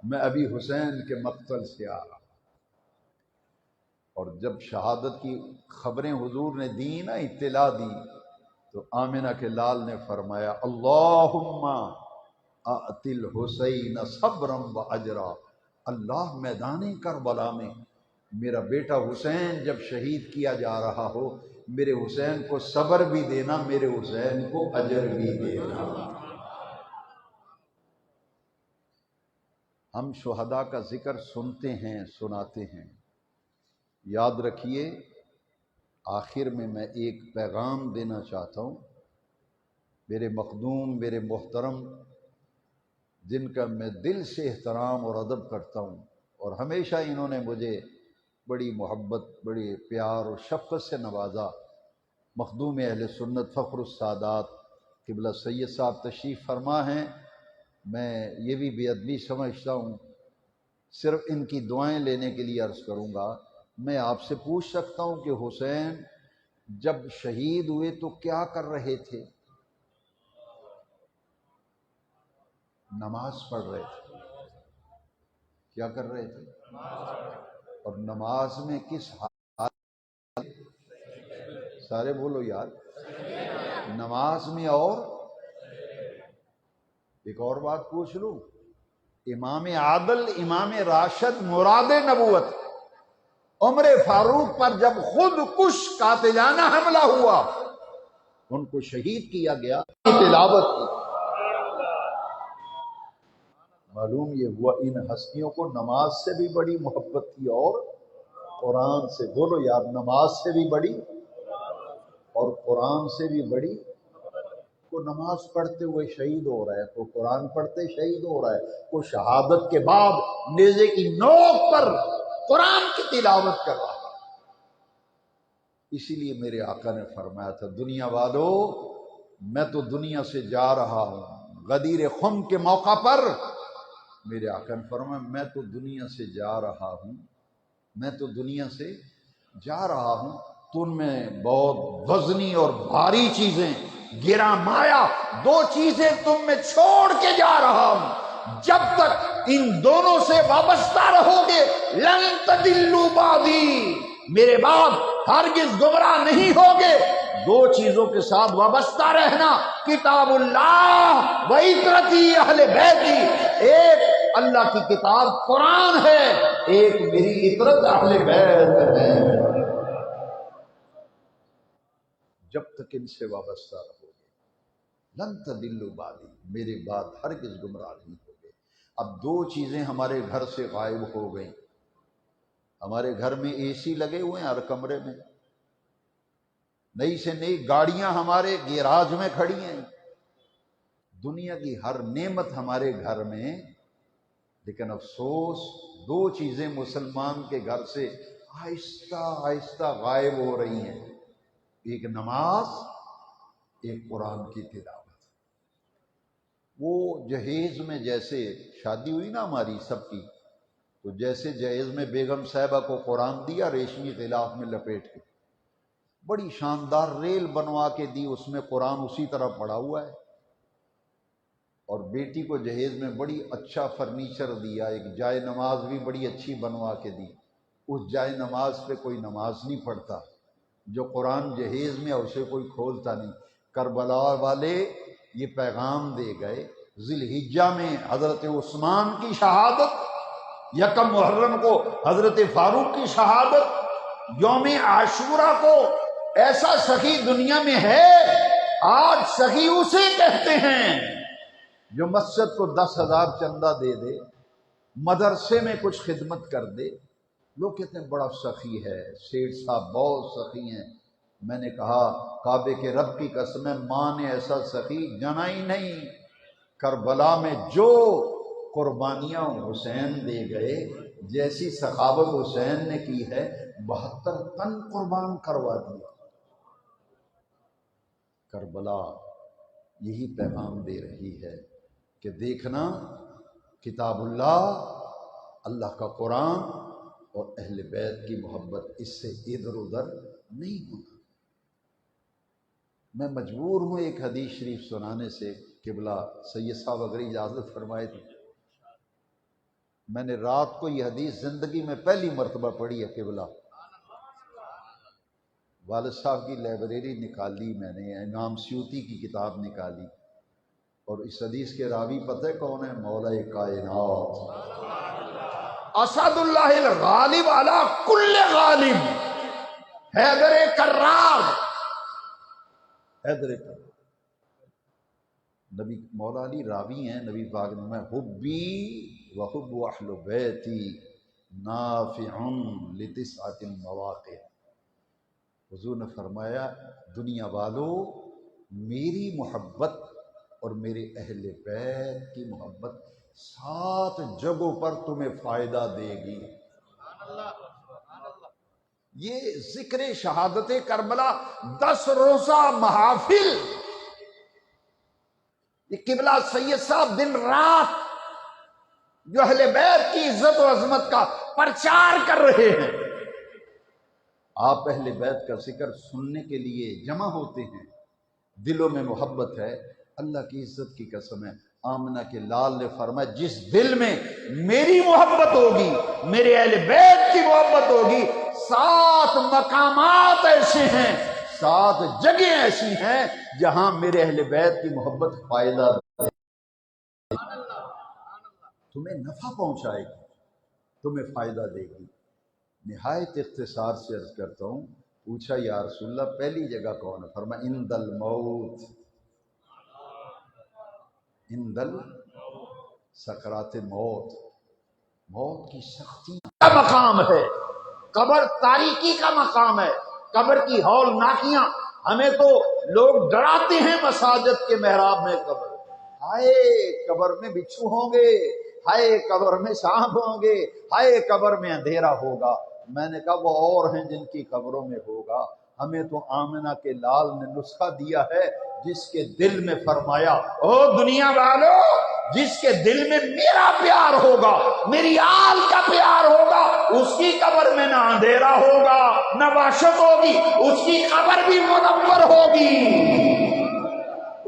میں ابھی حسین کے مقتل سے آ رہا۔ اور جب شہادت کی خبریں حضور نے دی نا، اطلاع دی، تو آمنہ کے لال نے فرمایا اللہم اعطِ الحسین صبرا و اجرا، اللہ میدان کربلا میں میرا بیٹا حسین جب شہید کیا جا رہا ہو، میرے حسین کو صبر بھی دینا، میرے حسین کو اجر بھی دینا۔ ہم شہداء کا ذکر سنتے ہیں، سناتے ہیں، یاد رکھیے آخر میں ایک پیغام دینا چاہتا ہوں۔ میرے مخدوم، میرے محترم، جن کا میں دل سے احترام اور ادب کرتا ہوں، اور ہمیشہ انہوں نے مجھے بڑی محبت، بڑی پیار اور شفقت سے نوازا، مخدوم اہل سنت فخر السادات قبلہ سید صاحب تشریف فرما ہیں۔ میں یہ بھی بے ادبی سمجھتا ہوں، صرف ان کی دعائیں لینے کے لیے عرض کروں گا۔ میں آپ سے پوچھ سکتا ہوں کہ حسین جب شہید ہوئے تو کیا کر رہے تھے؟ نماز پڑھ رہے تھے۔ کیا کر رہے تھے؟ اور نماز میں کس حال؟ سارے بولو یار، نماز میں۔ اور ایک اور بات پوچھ لوں، امام عادل، امام راشد، مراد نبوت، عمر فاروق پر جب خود کش قاتلانہ حملہ ہوا، ان کو شہید کیا گیا، تلاوت کی، معلوم یہ ہوا ان ہستیوں کو نماز سے بھی بڑی محبت تھی، اور قرآن سے، بولو یار، نماز سے بھی بڑی اور قرآن سے بھی بڑی۔ کوئی نماز پڑھتے ہوئے شہید ہو رہا ہے، کوئی قرآن پڑھتے شہید ہو رہا ہے، کوئی شہادت کے بعد نیزے کی نوک پر قرآن کی تلاوت کر رہا ہے۔ اسی لیے میرے آقا نے فرمایا تھا، دنیا والو میں تو دنیا سے جا رہا ہوں۔ غدیر خم کے موقع پر میرے آقا نے فرمایا میں تو دنیا سے جا رہا ہوں، میں تو دنیا سے جا رہا ہوں، تم میں بہت وزنی اور بھاری چیزیں، گرا مایا دو چیزیں تم میں چھوڑ کے جا رہا ہوں، جب تک ان دونوں سے وابستہ رہو گے لن تضلوا بعدی، میرے بعد ہرگز گمراہ نہیں ہوگے۔ دو چیزوں کے ساتھ وابستہ رہنا، کتاب اللہ و عترتی اہل بیتی، ایک اللہ کی کتاب قرآن ہے، ایک میری عترت اہل بیت ہے۔ جب تک ان سے وابستہ رہو گے لن تضلوا بعدی، میرے بعد ہرگز گمراہ نہیں ہوگے۔ اب دو چیزیں ہمارے گھر سے غائب ہو گئیں۔ ہمارے گھر میں اے سی لگے ہوئے ہیں ہر کمرے میں، نئی سے نئی گاڑیاں ہمارے گیراج میں کھڑی ہیں، دنیا کی ہر نعمت ہمارے گھر میں، لیکن افسوس دو چیزیں مسلمان کے گھر سے آہستہ آہستہ غائب ہو رہی ہیں، ایک نماز، ایک قرآن کی تلاوت۔ وہ جہیز میں جیسے شادی ہوئی نا ہماری سب کی، تو جیسے جہیز میں بیگم صاحبہ کو قرآن دیا ریشمی غلاف میں لپیٹ کے، بڑی شاندار ریل بنوا کے دی، اس میں قرآن اسی طرح پڑا ہوا ہے، اور بیٹی کو جہیز میں بڑی اچھا فرنیچر دیا، ایک جائے نماز بھی بڑی اچھی بنوا کے دی۔ اس جائے نماز پہ کوئی نماز نہیں پڑھتا، جو قرآن جہیز میں ہے اسے کوئی کھولتا نہیں۔ کربلا والے یہ پیغام دے گئے، ذی الحجہ میں حضرت عثمان کی شہادت، یکم محرم کو حضرت فاروق کی شہادت، یوم عاشورہ کو ایسا سخی دنیا میں ہے، آج سخی اسے کہتے ہیں جو مسجد کو 10,000 چندہ دے دے، مدرسے میں کچھ خدمت کر دے، لوگ کہتے ہیں بڑا سخی ہے، سیٹھ صاحب بہت سخی ہیں۔ میں نے کہا کعبے کے رب کی قسم ہے، ماں نے ایسا سخی جنا ہی نہیں۔ کربلا میں جو قربانیاں حسین دے گئے، جیسی سخاوت حسین نے کی ہے، 72 تن قربان کروا دیا۔ کربلا یہی پیغام دے رہی ہے کہ دیکھنا کتاب اللہ، اللہ کا قرآن اور اہل بیت کی محبت، اس سے ادھر ادھر نہیں ہونا۔ میں مجبور ہوں ایک حدیث شریف سنانے سے، قبلہ سید صاحب اگر اجازت فرمائے تو۔ میں نے رات کو یہ حدیث زندگی میں پہلی مرتبہ پڑھی ہے قبلہ، والد صاحب کی لائبریری نکالی میں نے، امام سیوطی کی کتاب نکالی، اور اس حدیث کے راوی پتہ ہے کون ہے؟ مولا کائنات اسد اللہ الغالب علی کل غالب، حیدر کرار، حیدر کرار۔ نبی مولا علی راوی ہیں، نبی پاک نے میں حبی وحب اہل بیتی نافع لتسعۃ المواقع، حضور نے فرمایا دنیا والو میری محبت اور میرے اہل بیت کی محبت 7 جگہوں پر تمہیں فائدہ دے گی۔ یہ ذکر شہادت کربلا 10 روزہ محافل، یہ قبلہ سید صاحب دن رات جو اہل بیت کی عزت و عظمت کا پرچار کر رہے ہیں۔ آپ اہل بیت کا ذکر سننے کے لیے جمع ہوتے ہیں، دلوں میں محبت ہے، اللہ کی عزت کی قسم ہے۔ آمنہ کے لال نے فرمایا جس دل میں میری محبت ہوگی، میرے اہل بیت کی محبت ہوگی، 7 مقامات ایسے ہیں، 7 جگہیں ایسی ہیں جہاں میرے اہل بیت کی محبت فائدہ دے، تمہیں نفع پہنچائے گی، تمہیں فائدہ دے گی۔ نہایت اختصار سے عرض کرتا ہوں، پوچھا یا رسول اللہ پہلی جگہ کون ہے؟ فرمایا عند الموت، عند سکرات موت، موت کی سختی کا مقام ہے، قبر تاریکی کا مقام ہے، قبر کی ہولناکیاں ہمیں تو لوگ ڈراتے ہیں مساجد کے محراب میں قبر، ہائے قبر میں بچھو ہوں گے، ہائے قبر میں سانپ ہوں گے، ہائے قبر میں اندھیرا ہوگا۔ میں نے کہا وہ اور ہیں جن کی قبروں میں ہوگا، ہمیں تو آمنہ کے لال نے نسخہ دیا ہے، جس کے دل میں فرمایا او دنیا والو، جس کے دل میں میرا پیار ہوگا، میری آل کا پیار ہوگا، اس کی قبر میں نہ اندھیرا ہوگا نہ وحشت ہوگی، اس کی قبر بھی منور ہوگی۔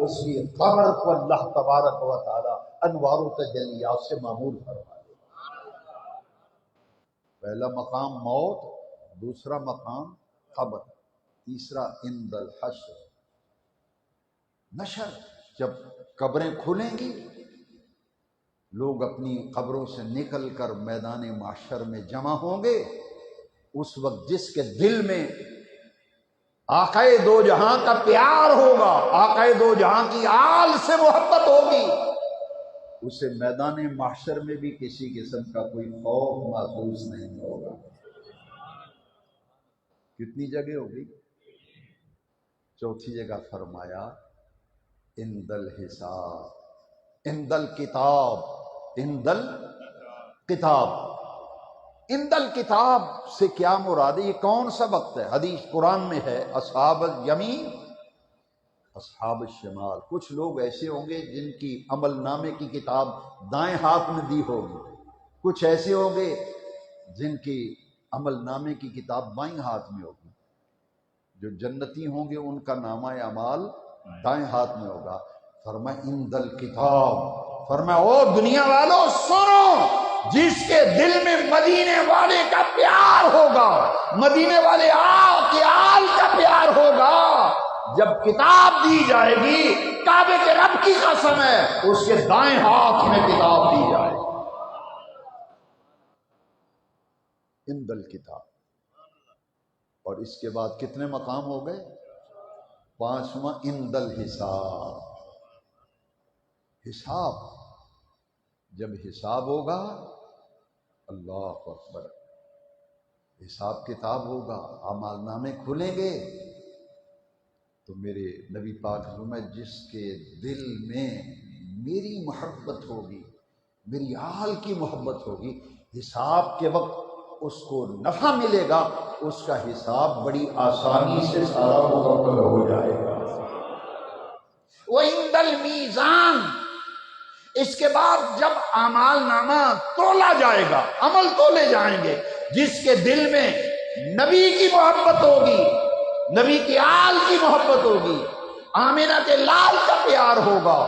اس کی قبر کو اللہ تبارک و تعالی انوار و تجلیات سے معمور فرما دے۔ پہلا مقام موت، دوسرا مقام قبر، تیسرا عند الحشر نشر۔ جب قبریں کھلیں گی، لوگ اپنی قبروں سے نکل کر میدان محشر میں جمع ہوں گے، اس وقت جس کے دل میں آقائے دو جہاں کا پیار ہوگا، آقائے دو جہاں کی آل سے محبت ہوگی، اسے میدان محشر میں بھی کسی قسم کا کوئی خوف محسوس نہیں ہوگا۔ کتنی جگہ ہوگی؟ چوتھی جگہ فرمایا عند الحساب، عند الکتاب، عند الکتاب۔ عند الکتاب سے کیا مراد ہے؟ یہ کون سا وقت ہے؟ حدیث قرآن میں ہے اصحاب الیمین، اصحاب الشمال۔ کچھ لوگ ایسے ہوں گے جن کی عمل نامے کی کتاب دائیں ہاتھ میں دی ہوگی، کچھ ایسے ہوں گے جن کی عمل نامے کی کتاب بائیں ہاتھ میں ہوگی۔ جو جنتی ہوں گے ان کا نامہ اعمال دائیں ہاتھ میں ہوگا۔ فرمایا عند الکتاب، فرمایا او دنیا والو سنو، جس کے دل میں مدینے والے کا پیار ہوگا، مدینے والے آل کا پیار ہوگا، جب کتاب دی جائے گی، کعبے کے رب کی قسم ہے اس کے دائیں ہاتھ میں کتاب دی جائے گی۔ عند الکتاب۔ اور اس کے بعد کتنے مقام ہو گئے؟ پانچواں عند الحساب، حساب۔ جب حساب ہوگا، اللہ اکبر، حساب کتاب ہوگا، اعمال نامے کھلیں گے، تو میرے نبی پاک فرمائے جس کے دل میں میری محبت ہوگی، میری آل کی محبت ہوگی، حساب کے وقت اس کو نفع ملے گا، اس کا حساب بڑی آسانی سے سارا مکمل ہو جائے گا۔ وَعِندَ الْمِيزَانِ، اس کے بعد جب اعمال نامہ تولا جائے گا، عمل تولے جائیں گے، جس کے دل میں نبی کی محبت ہوگی، نبی کی آل کی محبت ہوگی، آمنہ کے لال کا پیار ہوگا،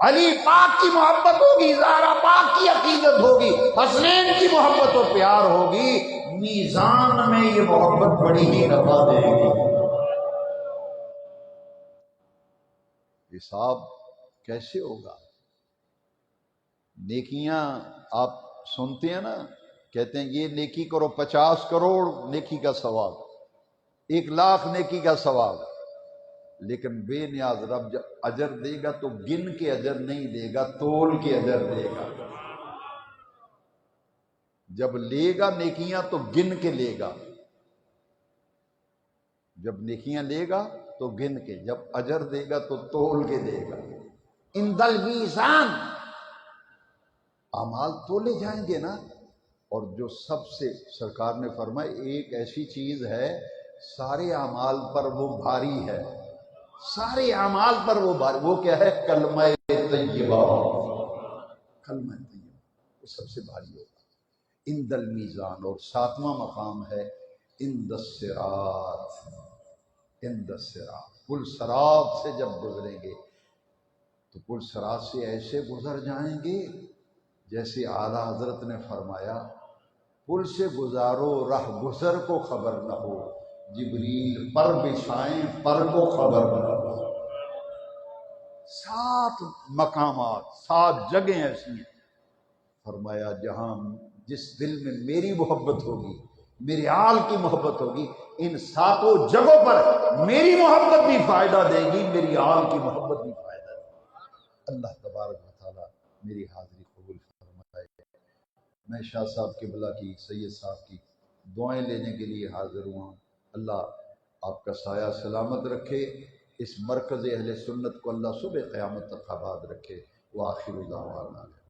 علی پاک کی محبت ہوگی، زہرا پاک کی عقیدت ہوگی، حسنین کی محبت و پیار ہوگی، میزان میں یہ محبت بڑی ہی نفع دے گی۔ حساب کیسے ہوگا؟ نیکیاں آپ سنتے ہیں نا، کہتے ہیں یہ نیکی کرو 50 کروڑ نیکی کا ثواب، 1,00,000 نیکی کا ثواب، لیکن بے نیاز رب جب اجر دے گا تو گن کے اجر نہیں دے گا، تول کے اجر دے گا۔ جب لے گا نیکیاں تو گن کے لے گا، جب نیکیاں لے گا تو گن کے، جب اجر دے گا تو تول کے دے گا۔ عند المیزان، اعمال تولے جائیں گے نا، اور جو سب سے سرکار نے فرمایا ایک ایسی چیز ہے سارے اعمال پر وہ بھاری ہے، سارے اعمال پر وہ بھاری، وہ کیا ہے؟ کلمہ طیبہ، کلمہ طیبہ وہ سب سے بھاری ہوگا۔ عند المیزان۔ اور ساتواں مقام ہے عند الصراط، عند الصراط، پل صراط سے جب گزریں گے تو پل صراط سے ایسے گزر جائیں گے جیسے اعلیٰ حضرت نے فرمایا پل سے گزارو رہ گزر کو خبر نہ ہو، جبریل پر بچھائیں پر کو خبر نہ ہو۔ 7 مقامات، 7 جگہیں ایسی ہیں، فرمایا جہاں جس دل میں میری محبت ہوگی، میری آل کی محبت ہوگی، ان 7 جگہوں پر میری محبت بھی فائدہ دے گی، میری آل کی محبت بھی فائدہ دے گی۔ اللہ تبارک و تعالیٰ میری حاضری قبول فرمائے۔ میں شاہ صاحب قبلہ کی، سید صاحب کی دعائیں لینے کے لیے حاضر ہوا۔ اللہ آپ کا سایہ سلامت رکھے، اس مرکز اہل سنت کو اللہ صبح قیامت تک آباد رکھے۔ وآخر دعوانا